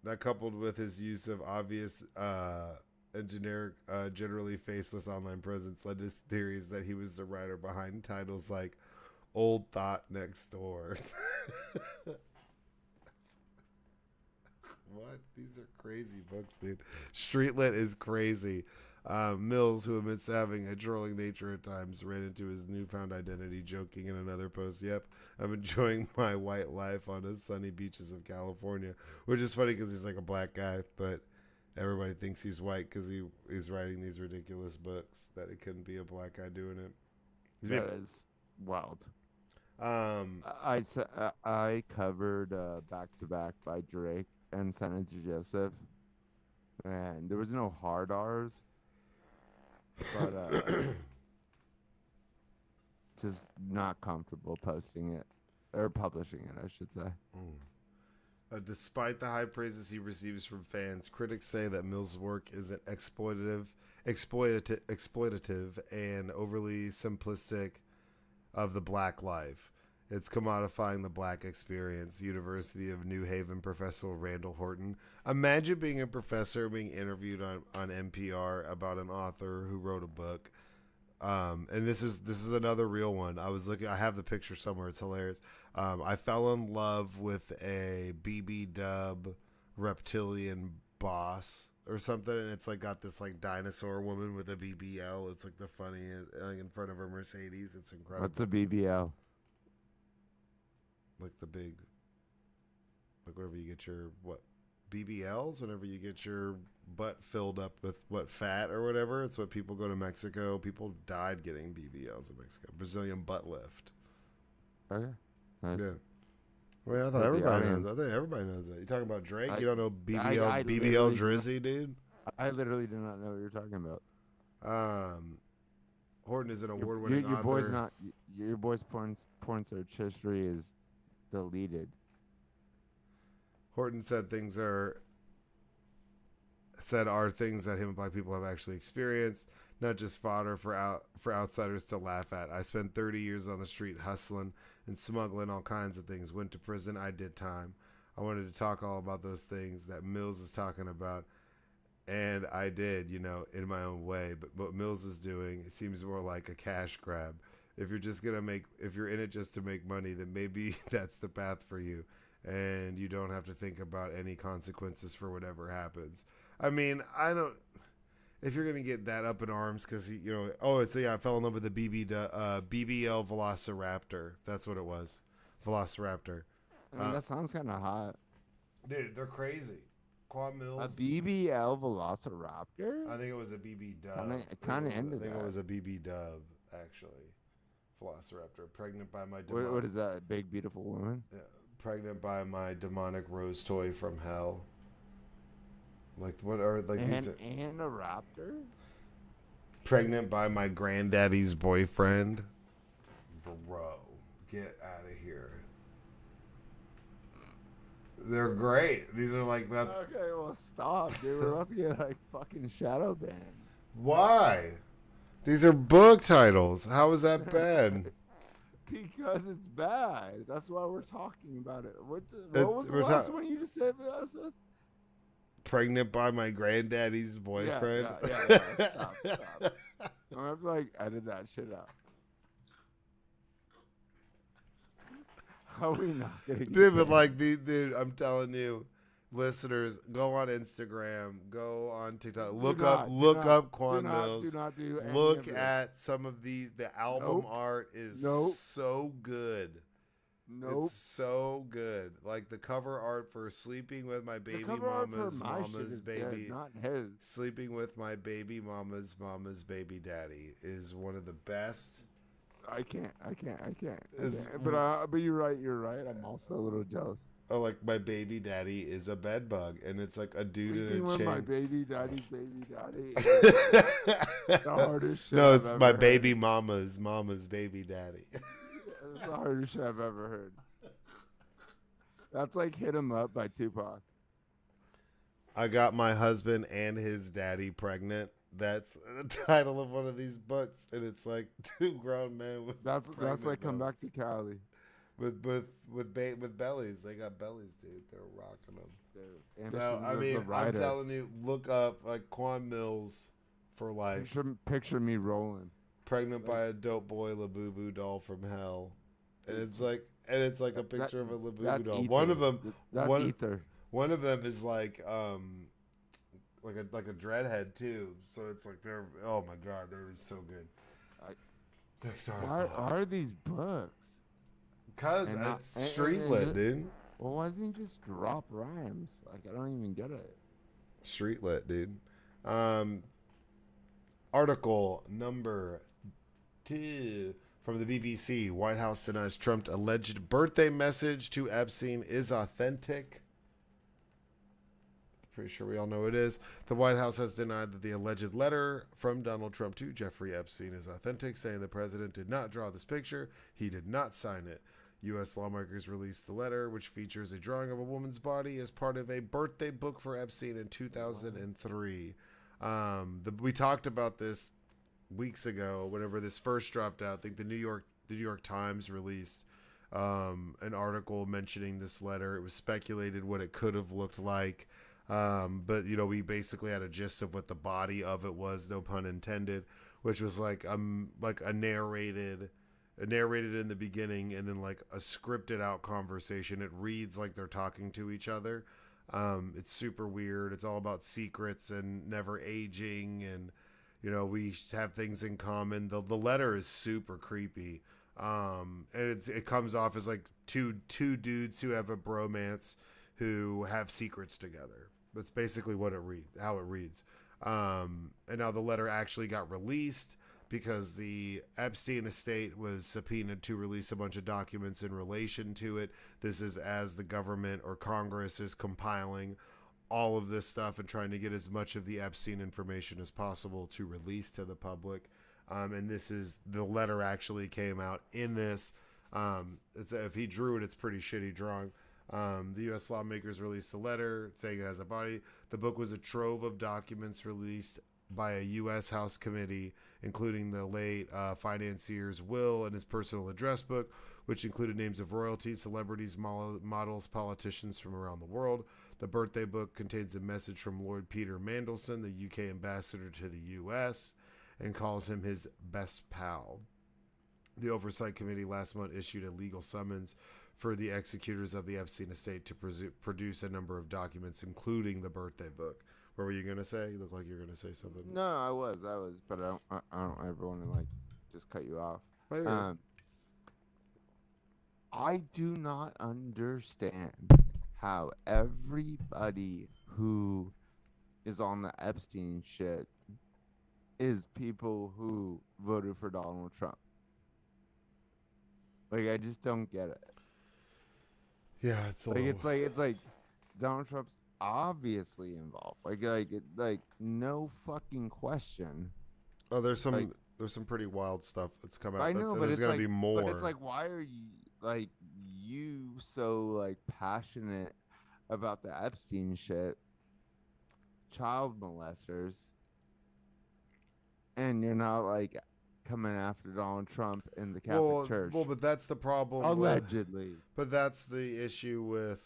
That coupled with his use of obvious and generic, generally faceless online presence led to theories that he was the writer behind titles like Old Thought Next Door. What? These are crazy books, dude. Streetlit is crazy. Mills, who admits to having a trolling nature at times, ran into his newfound identity, joking in another post, "Yep, I'm enjoying my white life on the sunny beaches of California," which is funny because he's like a black guy, but everybody thinks he's white because he's writing these ridiculous books that it couldn't be a black guy doing it. That is wild. I covered Back to Back by Drake and Sent It to Joseph, and there was no hard R's, but just not comfortable posting it or publishing it, I should say. Despite the high praises he receives from fans, critics say that Mills' work isn't exploitative, and overly simplistic of the black life. It's commodifying the black experience. University of New Haven professor Randall Horton. Imagine being a professor being interviewed on NPR about an author who wrote a book. And this is another real one. I have the picture somewhere. It's hilarious. I fell in love with a BB Dub reptilian boss or something, and it's like got this like dinosaur woman with a BBL. It's like the funniest, like in front of her Mercedes. It's incredible. What's a BBL? Like the big, like whenever you get your BBLs, whenever you get your butt filled up with fat or whatever. It's what people go to Mexico. People died getting BBLs in Mexico. Brazilian butt lift. Okay. Nice. Yeah. Well, I thought everybody knows that. I think everybody knows that. You talking about Drake? You don't know BBL Drizzy, dude? I literally do not know what you're talking about. Horton is an award-winning your author. boy's not. Your boy's porn search history is deleted. Horton said things are things that him and black people have actually experienced, not just fodder for outsiders to laugh at. I spent 30 years on the street hustling and smuggling all kinds of things. Went to prison. I did time. I wanted to talk all about those things that Mills is talking about, and I did, in my own way. But what Mills is doing, it seems more like a cash grab. If you're in it just to make money, then maybe that's the path for you, and you don't have to think about any consequences for whatever happens. I mean, if you're gonna get that up in arms because I fell in love with the BBL Velociraptor. That's what it was, Velociraptor. I mean, that sounds kind of hot. Dude, they're crazy. Quan A Mills. BBL Velociraptor? I think it was a BB dub. Kinda into I think that. it was a BB dub, actually. Velociraptor. Pregnant by my What is that? A big, beautiful woman? Yeah, pregnant by my demonic rose toy from hell. Like, what are, like, these? And a raptor? Pregnant by my granddaddy's boyfriend. Bro, get out of here. They're great. These are like, that's... Okay, well, stop, dude. We're about to get, like, fucking shadow banned. Why? These are book titles. How is that bad? Because it's bad. That's why we're talking about it. What was the we're last one you just said for us? Pregnant by my granddaddy's boyfriend. Yeah. Stop. I'm gonna have to, like, edit that shit out. How are we not gonna get Dude, but banned? like, dude, I'm telling you, listeners, go on Instagram, go on TikTok, look up Quan Mills. Do not do any Look of this. at some of these. The album Nope. art is Nope. so good. Nope. It's so good. Like the cover art for Sleeping with My Baby The cover art for Mama's my shit Mama's is Baby. dead, not his. Sleeping with My Baby Mama's Baby Daddy is one of the best. I can't. Is- But you're right. I'm also a little jealous. Oh, like my baby daddy is a bed bug, and it's like a dude Sleeping in a with chain. my baby daddy's baby daddy. The hardest shit No, I've it's ever my heard. baby mama's baby daddy. That's the hardest shit I've ever heard. That's like Hit 'Em Up by Tupac. I got my husband and his daddy pregnant. That's the title of one of these books, and it's like two grown men with That's like Come Back to dogs. Cali. with bellies. They got bellies, dude. They're rocking them. And So I mean, I'm telling you, look up like Quan Mills for life. Picture me rolling. Pregnant by a dope boy Labubu doll from hell, and it's like a picture of a Labubu doll. Ether. One of them, That's Ether. one of them is like a dreadhead too. So it's like they're, oh my god, they're so good. Why are these books? Cause And it's not- street and- lit, and- dude. Well, why doesn't he just drop rhymes? Like, I don't even get it. Street lit, dude. Article number 2 from the BBC. White House denies Trump's alleged birthday message to Epstein is authentic. Pretty sure we all know it is. The White House has denied that the alleged letter from Donald Trump to Jeffrey Epstein is authentic, saying the president did not draw this picture. He did not sign it. U.S. lawmakers released the letter, which features a drawing of a woman's body as part of a birthday book for Epstein in 2003. We talked about this weeks ago, whenever this first dropped out. I think the New York Times released an article mentioning this letter. It was speculated what it could have looked like. But we basically had a gist of what the body of it was, no pun intended, which was like a narrated in the beginning, and then like a scripted out conversation. It reads like they're talking to each other. It's super weird. It's all about secrets and never aging, and we have things in common. The letter is super creepy. And it comes off as like two dudes who have a bromance who have secrets together. That's basically how it reads. And now the letter actually got released because the Epstein estate was subpoenaed to release a bunch of documents in relation to it. This is as the government or Congress is compiling all of this stuff and trying to get as much of the Epstein information as possible to release to the public. And the letter actually came out in this. If he drew it, it's pretty shitty drawing. The U.S. lawmakers released a letter saying it has a body. The book was a trove of documents released by a U.S. House committee, including the late financier's will and his personal address book, which included names of royalty, celebrities, models, politicians from around the world. The birthday book contains a message from Lord Peter Mandelson, the U.K. ambassador to the U.S., and calls him his best pal. The Oversight Committee last month issued a legal summons for the executors of the Epstein estate to produce a number of documents, including the birthday book. What were you going to say? You look like you're going to say something. No, I was, but I don't ever want to like just cut you off. I do not understand how everybody who is on the Epstein shit is people who voted for Donald Trump. Like, I just don't get it. Yeah, it's a Like, little... it's like Donald Trump's obviously involved. Like no fucking question. Oh, there's Like, some pretty wild stuff that's come out. I know, but there's it's gonna like, be more. but it's like, why are you so like passionate about the Epstein shit, child molesters, and you're not like coming after Donald Trump in the Catholic Church? Well, but that's the problem. Allegedly. But that's the issue with,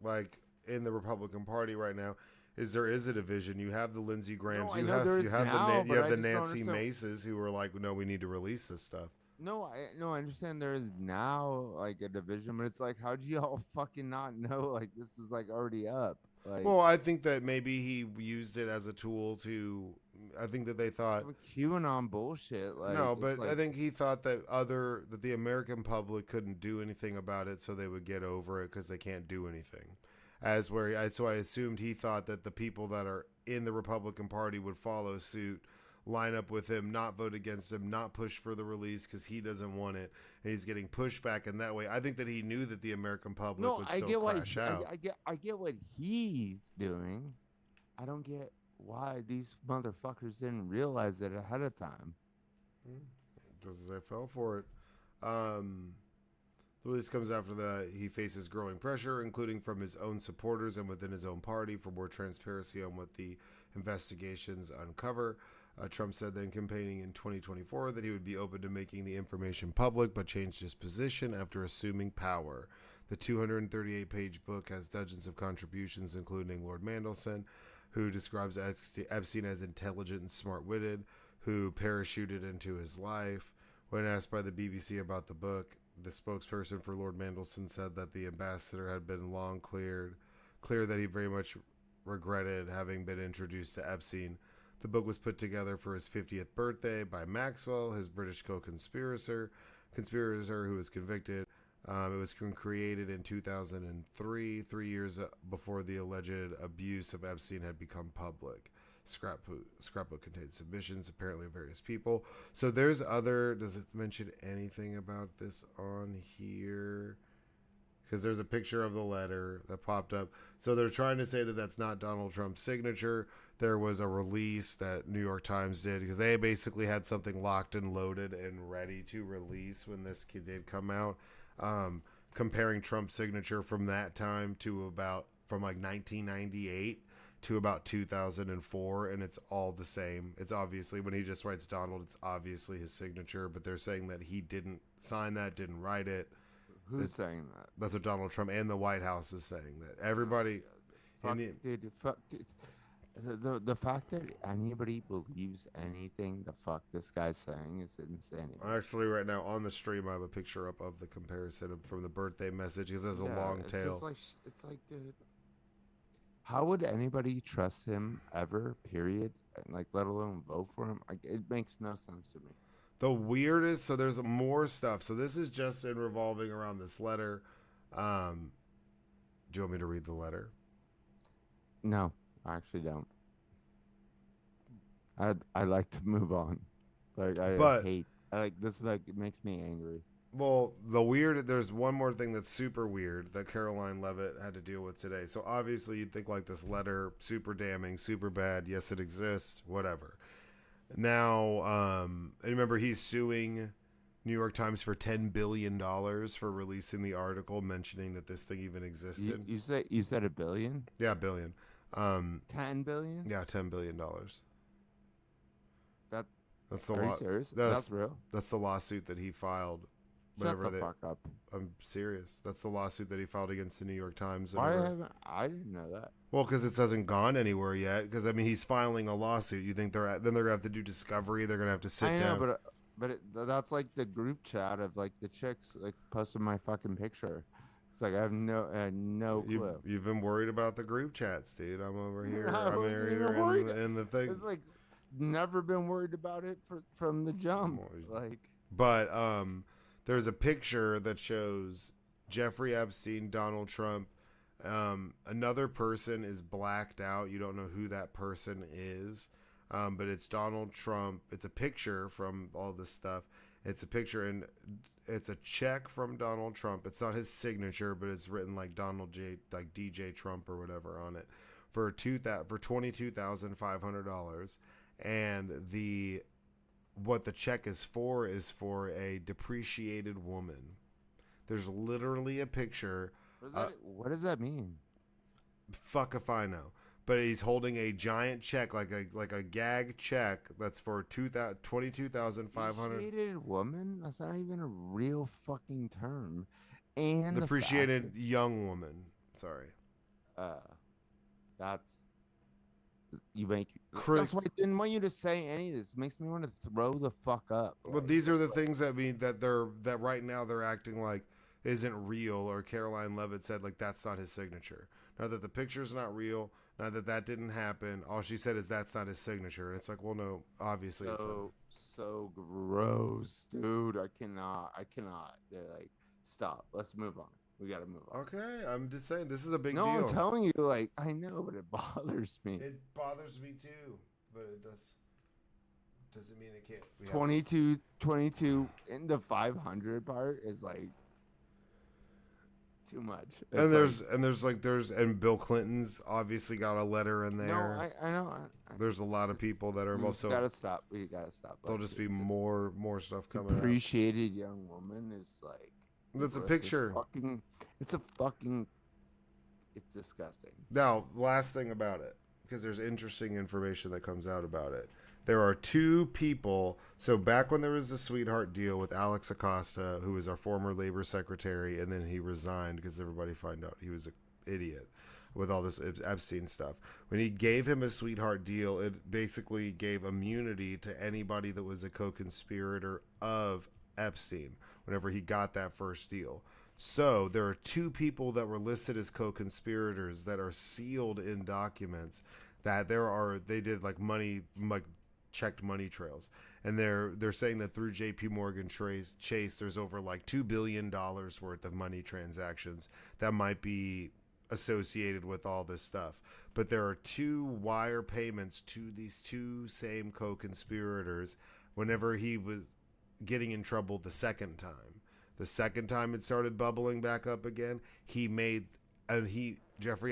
like, in the Republican Party right now, is there is a division. You have the Lindsey Grahams, I you know have there you is have now, the but you I have the just don't Nancy understand- Maces who are like, no, we need to release this stuff. No, I understand there is now like a division, but it's like, how do y'all fucking not know like this is like already up? Like, Well, I think that maybe he used it as a tool to. I think that they thought. QAnon bullshit. Like, No, it's but like, I think he thought that the American public couldn't do anything about it, so they would get over it because they can't do anything. So I assumed he thought that the people that are in the Republican Party would follow suit, line up with him, not vote against him, not push for the release because he doesn't want it, and he's getting pushback in that way. I think that he knew that the American public no, would I still get what crash out. I get what he's doing. I don't get why these motherfuckers didn't realize it ahead of time. Because they fell for it. The release comes after he faces growing pressure, including from his own supporters and within his own party, for more transparency on what the investigations uncover. Trump said then campaigning in 2024 that he would be open to making the information public, but changed his position after assuming power. The 238-page book has dozens of contributions, including Lord Mandelson, who describes Epstein as intelligent and smart-witted, who parachuted into his life. When asked by the BBC about the book, the spokesperson for Lord Mandelson said that the ambassador had been long clear that he very much regretted having been introduced to Epstein. The book was put together for his 50th birthday by Maxwell, his British co-conspirator who was convicted. It was created in 2003, 3 years before the alleged abuse of Epstein had become public. Scrapbook contains submissions, apparently of various people. So there's does it mention anything about this on here? Because there's a picture of the letter that popped up. So they're trying to say that that's not Donald Trump's signature. There was a release that New York Times did because they basically had something locked and loaded and ready to release when this kid did come out. Comparing Trump's signature from that time to from like 1998 to about 2004, and it's all the same. It's obviously, when he just writes Donald, it's obviously his signature, but they're saying that he didn't sign that, didn't write it. Who's saying that? That's what Donald Trump and the White House is saying. That everybody... The fact that anybody believes anything the fuck this guy's saying is insane. Actually, right now on the stream, I have a picture up of the comparison from the birthday message because there's a long tail. It's like, dude, how would anybody trust him ever? Period. Like, let alone vote for him. Like, it makes no sense to me. The weirdest. So there's more stuff. So this is just in revolving around this letter. Do you want me to read the letter? No. I actually don't. I like to move on. Like, this. Like, it makes me angry. Well, there's one more thing that's super weird that Caroline Levitt had to deal with today. So obviously you'd think like this letter, super damning, super bad. Yes, it exists. Whatever. Now, remember he's suing New York Times for $10 billion for releasing the article mentioning that this thing even existed. You said $1 billion? Yeah, $1 billion. 10 billion? Yeah, $10 billion. That's the Are you serious? That's real? That's the lawsuit that he filed. Shut the fuck up. I'm serious. That's the lawsuit that he filed against the New York Times. I didn't know that. Well, because it hasn't gone anywhere yet. Because I mean, he's filing a lawsuit. You think they're gonna have to do discovery? They're gonna have to sit down. But that's like the group chat of like the chicks like posting my fucking picture. It's like I had no clue. You've been worried about the group chats, dude. I'm over here. I I'm wasn't here even worried. in the thing. It's like never been worried about it from the jump. But there's a picture that shows Jeffrey Epstein, Donald Trump, Another person is blacked out. You don't know who that person is, but it's Donald Trump. It's a picture from all this stuff. It's a picture, and it's a check from Donald Trump. It's not his signature, but it's written like Donald J, like DJ Trump or whatever on it, for $22,500, and what the check is for a depreciated woman. There's literally a picture. What does that mean? Fuck if I know. But he's holding a giant check, like a gag check that's for $22,500. Depreciated woman? That's not even a real fucking term. And Depreciated young woman. Sorry. That's that's why I didn't want you to say any of this. It makes me want to throw the fuck up. Well, these are the things that mean that right now they're acting like isn't real, or Caroline Levitt said like that's not his signature. Now that the picture's not real, now that didn't happen, all she said is that's not his signature. And it's like, well, no, obviously it's not. So gross, dude. I cannot. They're like, stop. Let's move on. We gotta move on. Okay, I'm just saying this is a big deal. No, I'm telling you, like, I know, but it bothers me. It bothers me too, but it doesn't mean it can't. 22 in the 500 part is like too much. And Bill Clinton's obviously got a letter in there. No, I know. There's a lot of people that are involved. So we gotta stop. There'll just be more stuff coming. Appreciated young woman is like. That's a picture. It's disgusting. Now, last thing about it, because there's interesting information that comes out about it. There are two people. So back when there was the sweetheart deal with Alex Acosta, who was our former labor secretary, and then he resigned because everybody found out he was an idiot with all this Epstein stuff. When he gave him a sweetheart deal, it basically gave immunity to anybody that was a co-conspirator of Epstein whenever he got that first deal. So there are two people that were listed as co-conspirators that are sealed in documents that they did checked money trails, and they're saying that through JP Morgan Chase there's over like $2 billion worth of money transactions that might be associated with all this stuff. But there are two wire payments to these two same co-conspirators whenever he was getting in trouble the second time. The second time it started bubbling back up again, Jeffrey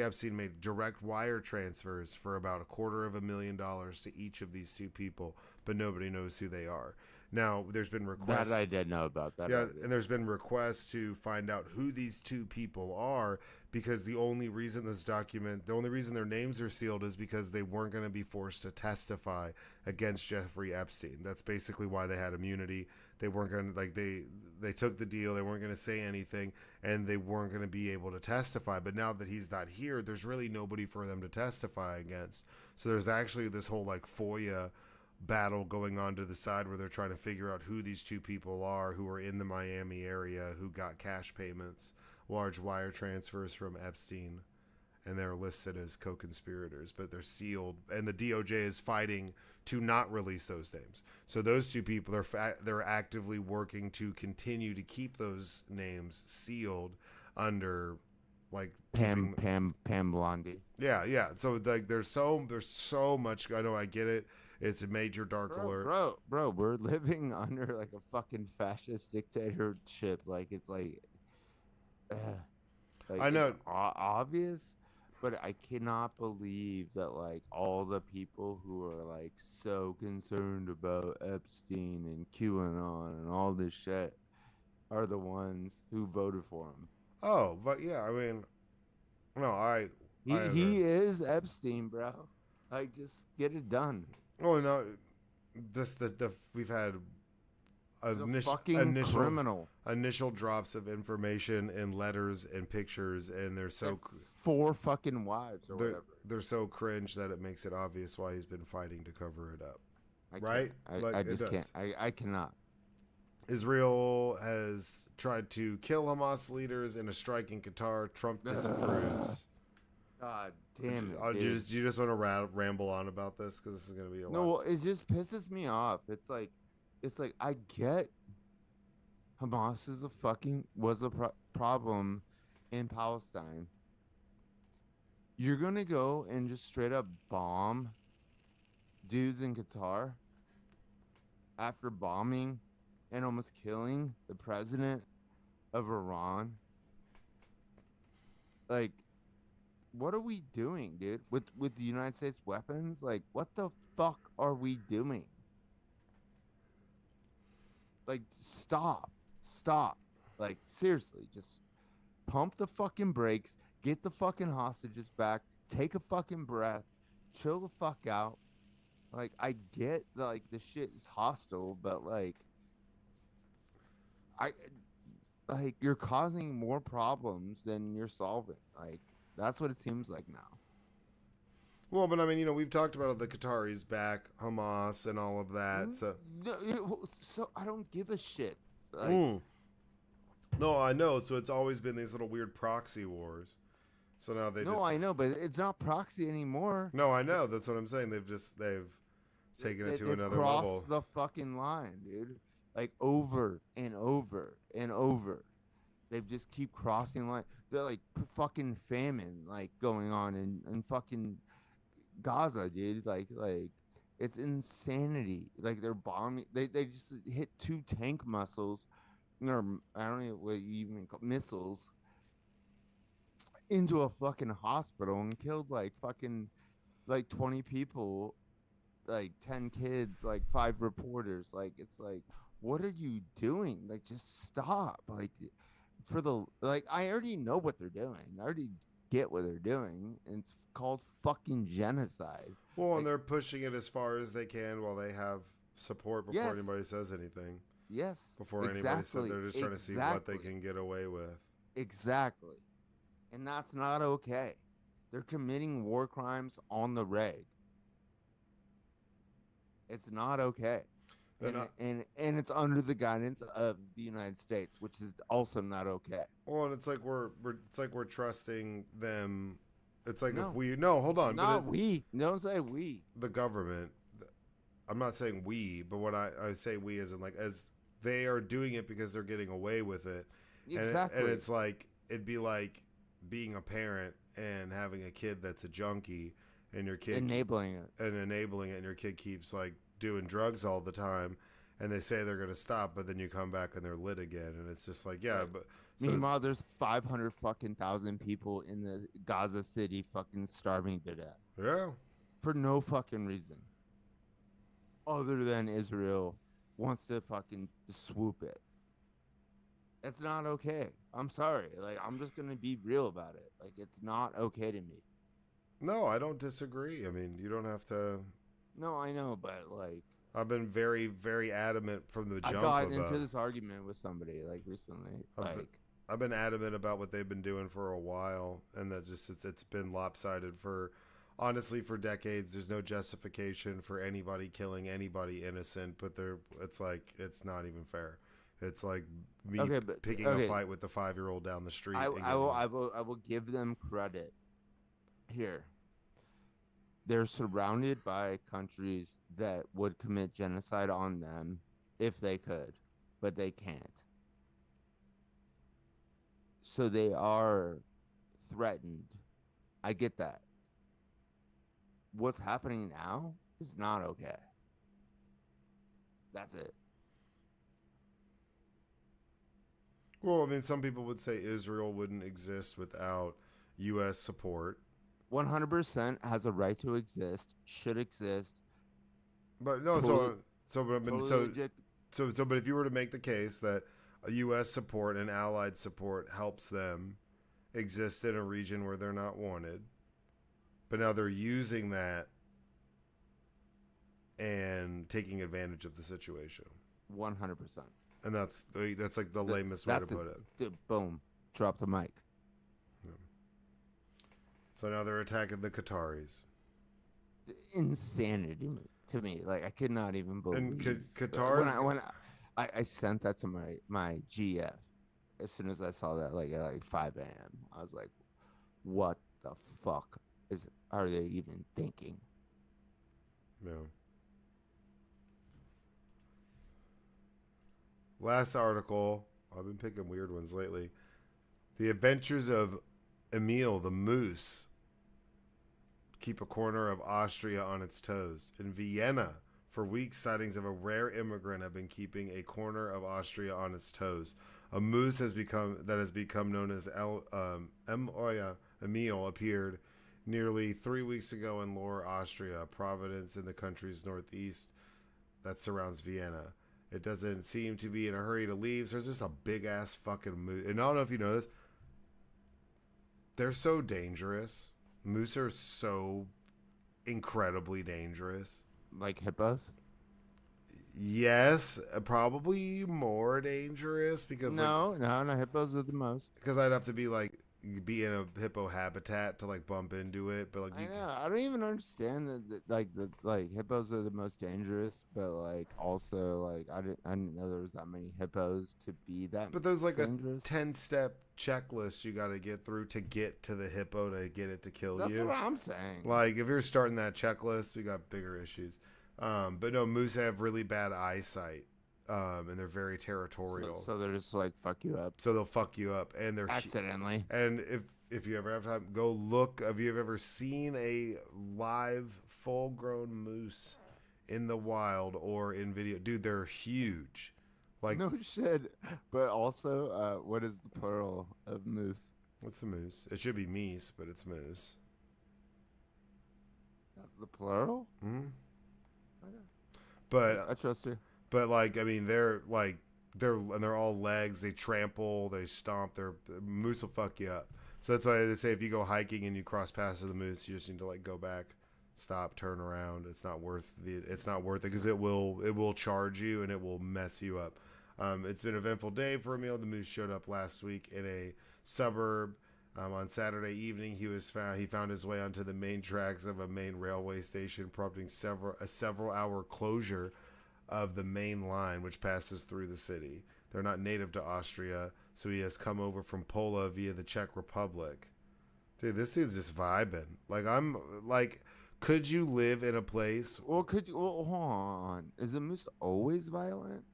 Epstein made direct wire transfers for about $250,000 to each of these two people, but nobody knows who they are. Now, there's been requests. That I did know about that. Yeah, and there's been requests to find out who these two people are, because the only reason their names are sealed is because they weren't going to be forced to testify against Jeffrey Epstein. That's basically why they had immunity. They weren't going to, they took the deal. They weren't going to say anything, and they weren't going to be able to testify. But now that he's not here, there's really nobody for them to testify against. So there's actually this whole like FOIA battle going on to the side where they're trying to figure out who these two people are who are in the Miami area who got cash payments, large wire transfers from Epstein, and they're listed as co-conspirators, but they're sealed, and the DOJ is fighting to not release those names. So those two people they're actively working to continue to keep those names sealed under like Pam Blondie. Yeah. So like there's so much. I know, I get it. It's a major dark alert. Bro, we're living under like a fucking fascist dictatorship. Like it's like I know. It's obvious, but I cannot believe that like all the people who are like so concerned about Epstein and QAnon and all this shit are the ones who voted for him. Oh, but yeah, I mean, no, he is Epstein, bro. Like, just get it done. Oh no, we've had initial drops of information and letters and pictures, and they're so 4 fucking wives or whatever. They're so cringe that it makes it obvious why he's been fighting to cover it up. I just can't. I cannot. Israel has tried to kill Hamas leaders in a strike in Qatar. Trump disapproves. God damn it. You just want to ramble on about this because this is going to be a lot. No, it just pisses me off. It's like I get Hamas was a problem in Palestine, You're gonna go and just straight up bomb dudes in Qatar after bombing and almost killing the president of Iran? Like, what are we doing, dude? With the United States weapons? Like, what the fuck are we doing? Like, stop. Stop. Like, seriously, just pump the fucking brakes, get the fucking hostages back, take a fucking breath, chill the fuck out. Like, I get like the shit is hostile, but I like you're causing more problems than you're solving. Like, that's what it seems like now. Well, but I mean, we've talked about the Qataris back, Hamas, and all of that. So, So I don't give a shit. Like, mm. No, I know. So it's always been these little weird proxy wars. So now they no, I know, but it's not proxy anymore. No, I know. That's what I'm saying. They've taken it to another crossed level. The fucking line, dude. Like over and over and over. They've just keep crossing line. They're like fucking famine, like going on in fucking Gaza, dude. Like it's insanity. Like they're bombing. They just hit 2 tank missiles, or I don't know what you even call missiles, into a fucking hospital and killed like fucking like 20 people, like 10 kids, like 5 reporters. Like, it's like, what are you doing? Like, just stop. Like, for the like, I already know what they're doing. I already get what they're doing, and it's called fucking genocide. Well, Like, and they're pushing it as far as they can while they have support before yes, anybody says anything. yes, Before exactly, anybody said, they're just trying to see what they can get away with. Exactly. And that's not okay. They're committing war crimes on the reg. It's not okay. And it's under the guidance of the United States, which is also not okay. Well, and it's like we're trusting them. It's like No. if we hold on, Not we. Don't say we. The government. I'm not saying we, but what I say we as in like as they are doing it because they're getting away with it. Exactly. And it's like it'd be like being a parent and having a kid that's a junkie, and your kid enabling it, and your kid keeps like doing drugs all the time, and they say they're going to stop, but then you come back and they're lit again, and it's just like, yeah, right. but so meanwhile there's 500 fucking thousand people in the Gaza City fucking starving to death. Yeah. For no fucking reason other than Israel wants to fucking swoop it. It's not okay. I'm sorry. Like, I'm just gonna be real about it. Like, it's not okay to me. No, I don't disagree. I mean, you don't have to. No, I know, but like, I've been very, very adamant from the jump. I got into this argument with somebody like recently. I've been adamant about what they've been doing for a while, and that just it's been lopsided for honestly for decades. There's no justification for anybody killing anybody innocent, but it's like it's not even fair. It's like me picking a fight with the 5-year-old down the street. I will give them credit here. They're surrounded by countries that would commit genocide on them if they could, but they can't. So they are threatened. I get that. What's happening now is not okay. That's it. Well, I mean, some people would say Israel wouldn't exist without U.S. support. 100% has a right to exist, should exist. But no, but if you were to make the case that a U.S. support and allied support helps them exist in a region where they're not wanted, but now they're using that and taking advantage of the situation. 100%. And that's like the lamest way to put it. Boom. Drop the mic. Yeah. So now they're attacking the Qataris. Insanity to me. Like, I could not even believe. And Qatar's... When I sent that to my GF, as soon as I saw that, like at like 5 a.m., I was like, what the fuck are they even thinking? Yeah. Last article, I've been picking weird ones lately. The Adventures of Emil the Moose keep a corner of Austria on its toes. In Vienna, for weeks, sightings of a rare immigrant have been keeping a corner of Austria on its toes. A moose has become known as Emil appeared nearly 3 weeks ago in Lower Austria, a province in the country's northeast that surrounds Vienna. It doesn't seem to be in a hurry to leave, so there's just a big ass fucking moose. And I don't know if you know this, they're so dangerous. Moose are so incredibly dangerous. Like hippos? Yes, probably more dangerous because No, hippos are the most. because I'd have to be in a hippo habitat to bump into it, but I know. I don't even understand that hippos are the most dangerous, but also I didn't know there was that many hippos to be that. But there's dangerous. a 10-step checklist you got to get through to get to the hippo to get it to kill That's you. what I'm saying. If you're starting that checklist, we got bigger issues. But no, moose have really bad eyesight, and they're very territorial. So they're just fuck you up. So they'll fuck you up, and they're Accidentally. And if you ever have time, go look. Have you ever seen a live full-grown moose in the wild or in video? Dude, they're huge. No shit. But also, what is the plural of moose? What's a moose? It should be meese, but it's moose. That's the plural? Mm-hmm. Okay. But I trust you. But they're all legs. They trample. They stomp. The moose will fuck you up. So that's why they say if you go hiking and you cross paths with the moose, you just need to go back, stop, turn around. It's not worth it because it will charge you and it will mess you up. It's been an eventful day for Emil. The moose showed up last week in a suburb. On Saturday evening, he found his way onto the main tracks of a main railway station, prompting a several-hour closure of the main line, which passes through the city. They're not native to Austria, so he has come over from Pola via the Czech Republic. Dude, this dude's just vibing. Could you live in a place? Well, hold on. Is a moose always violent?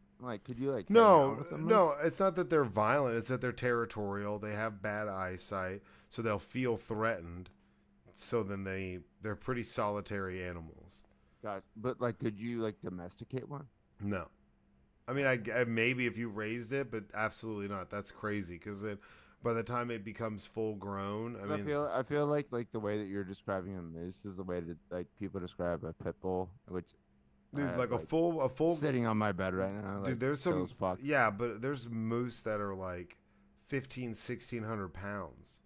Could you hang out No, with a moose? no. It's not that they're violent. It's that they're territorial. They have bad eyesight, so they'll feel threatened. So then they're pretty solitary animals. But could you domesticate one? No, I mean, I maybe if you raised it, but absolutely not. That's crazy because then by the time it becomes full grown, I feel like the way that you're describing a moose is the way that people describe a pit bull, which. Dude, a full sitting on my bed right now. Dude, there's some fuck. Yeah, but there's moose that are 1,500-1,600 pounds.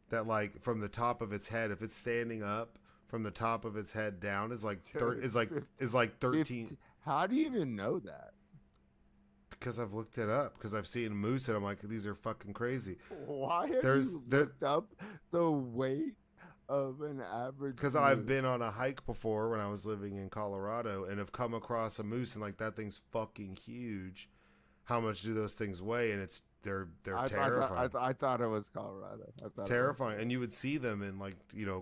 That from the top of its head, if it's standing up from the top of its head down, is 13. How do you even know that? Because I've looked it up. Because I've seen moose and I'm like, these are fucking crazy. Why have you looked up the weight of an average? Because I've been on a hike before when I was living in Colorado and have come across a moose and that thing's fucking huge. How much do those things weigh? And they're terrifying. I thought it was Colorado. Terrifying. And you would see them in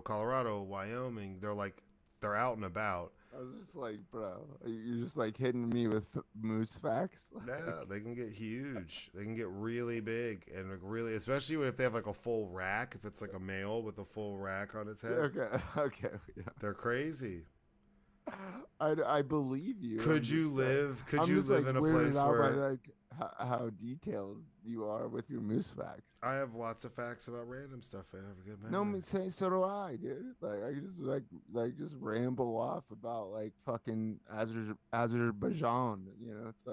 Colorado, Wyoming. They're out and about. I was just bro, you're just hitting me with moose facts. Yeah, they can get huge. They can get really big and really, especially if they have a full rack. If it's a male with a full rack on its head. Okay, yeah. They're crazy. I believe you. Could you live in a place where how detailed you are with your moose facts? I have lots of facts about random stuff. I have a good No, memory. so do I, dude. I just just ramble off about fucking Azerbaijan. It's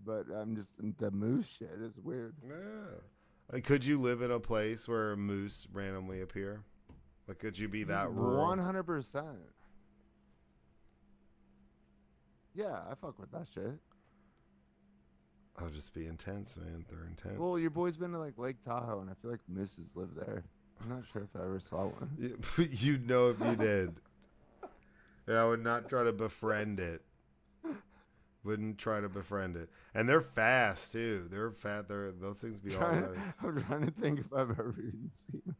but I'm just the moose shit is weird. Yeah. Could you live in a place where moose randomly appear? Could you be that rural? 100%. Yeah, I fuck with that shit. I'll just be intense, man. They're intense. Well, your boy's been to Lake Tahoe, and I feel like mooses live there. I'm not sure if I ever saw one. You'd know if you did. And I would not try to befriend it. Wouldn't try to befriend it. And they're fast too. They're fat. Those things be all nice. I'm trying to think if I've ever even seen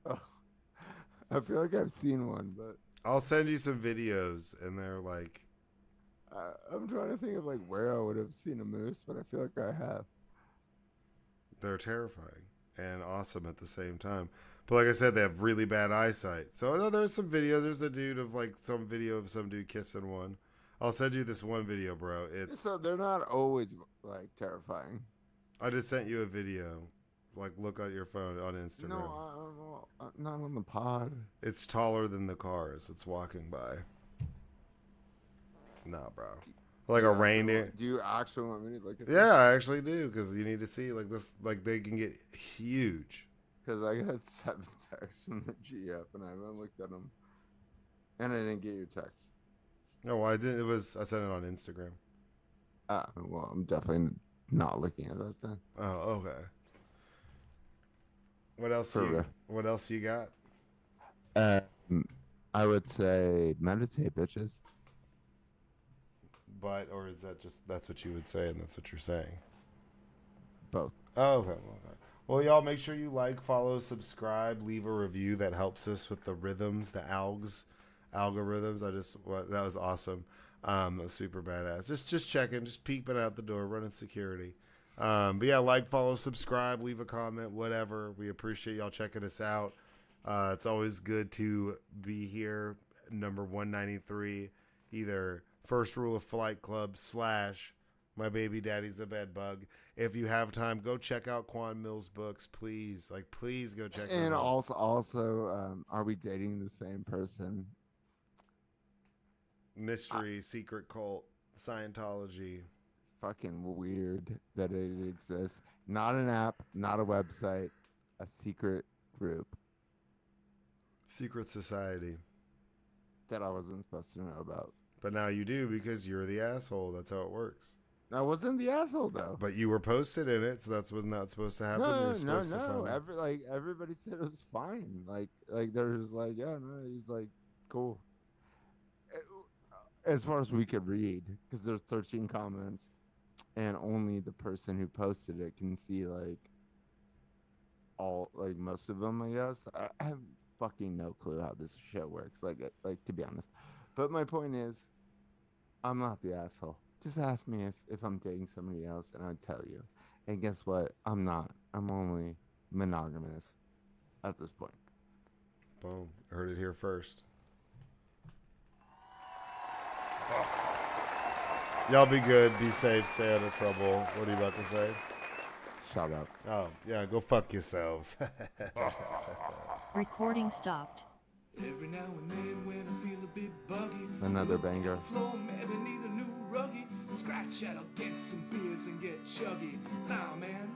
one. I feel like I've seen one, but I'll send you some videos, and they're I'm trying to think of where I would have seen a moose, but I feel like I have. They're terrifying, and awesome at the same time. But like I said, they have really bad eyesight. So there's some videos. There's a dude of like some video of some dude kissing one. I'll send you this one video, bro. It's So they're not always like terrifying. I just sent you a video. Like look at your phone on Instagram. No, I'm not on the pod. It's taller than the cars it's walking by. Nah, bro. Like a reindeer. Do you actually want me to look at Yeah, I actually do, because you need to see like this. Like they can get huge. Because I got 7 texts from the GF and I haven't looked at them. And I didn't get your text. No, I didn't. I sent it on Instagram. Well, I'm definitely not looking at that then. Oh, okay. What else? What else you got? I would say meditate, bitches. Or is that just that's what you would say and that's what you're saying? Both. Oh, okay. Well, y'all make sure you like, follow, subscribe, leave a review. That helps us with the rhythms, the algorithms. That was awesome. That was super badass. Just checking, just peeping out the door, running security. But yeah, like, follow, subscribe, leave a comment, whatever. We appreciate y'all checking us out. It's always good to be here. Number 193, either First Rule of Flight Club / My Baby Daddy's a Bed Bug. If you have time, go check out Quan Mill's books, please. Like, please go check them out. And also, are we dating the same person? Mystery, secret cult, Scientology. Fucking weird that it exists. Not an app, not a website, a secret group Secret society. that I wasn't supposed to know about. But now you do because you're the asshole. That's how it works. I wasn't the asshole though. But you were posted in it, so that was not supposed to happen. You were supposed to find out. Everybody said it was fine. Like they're just like, yeah, no, he's like, cool. As far as we could read, because there's 13 comments, and only the person who posted it can see like most of them. I guess I have fucking no clue how this show works. Like to be honest, but my point is, I'm not the asshole. Just ask me if I'm dating somebody else, and I'd tell you. And guess what? I'm not. I'm only monogamous at this point. Boom. Heard it here first. Y'all be good. Be safe. Stay out of trouble. What are you about to say? Shout out. Oh, yeah. Go fuck yourselves. Recording stopped. Every now and then when I feel a bit buggy, Another banger. floor, maybe need a new ruggy. Scratch that, I'll get some beers and get chuggy. Nah, man,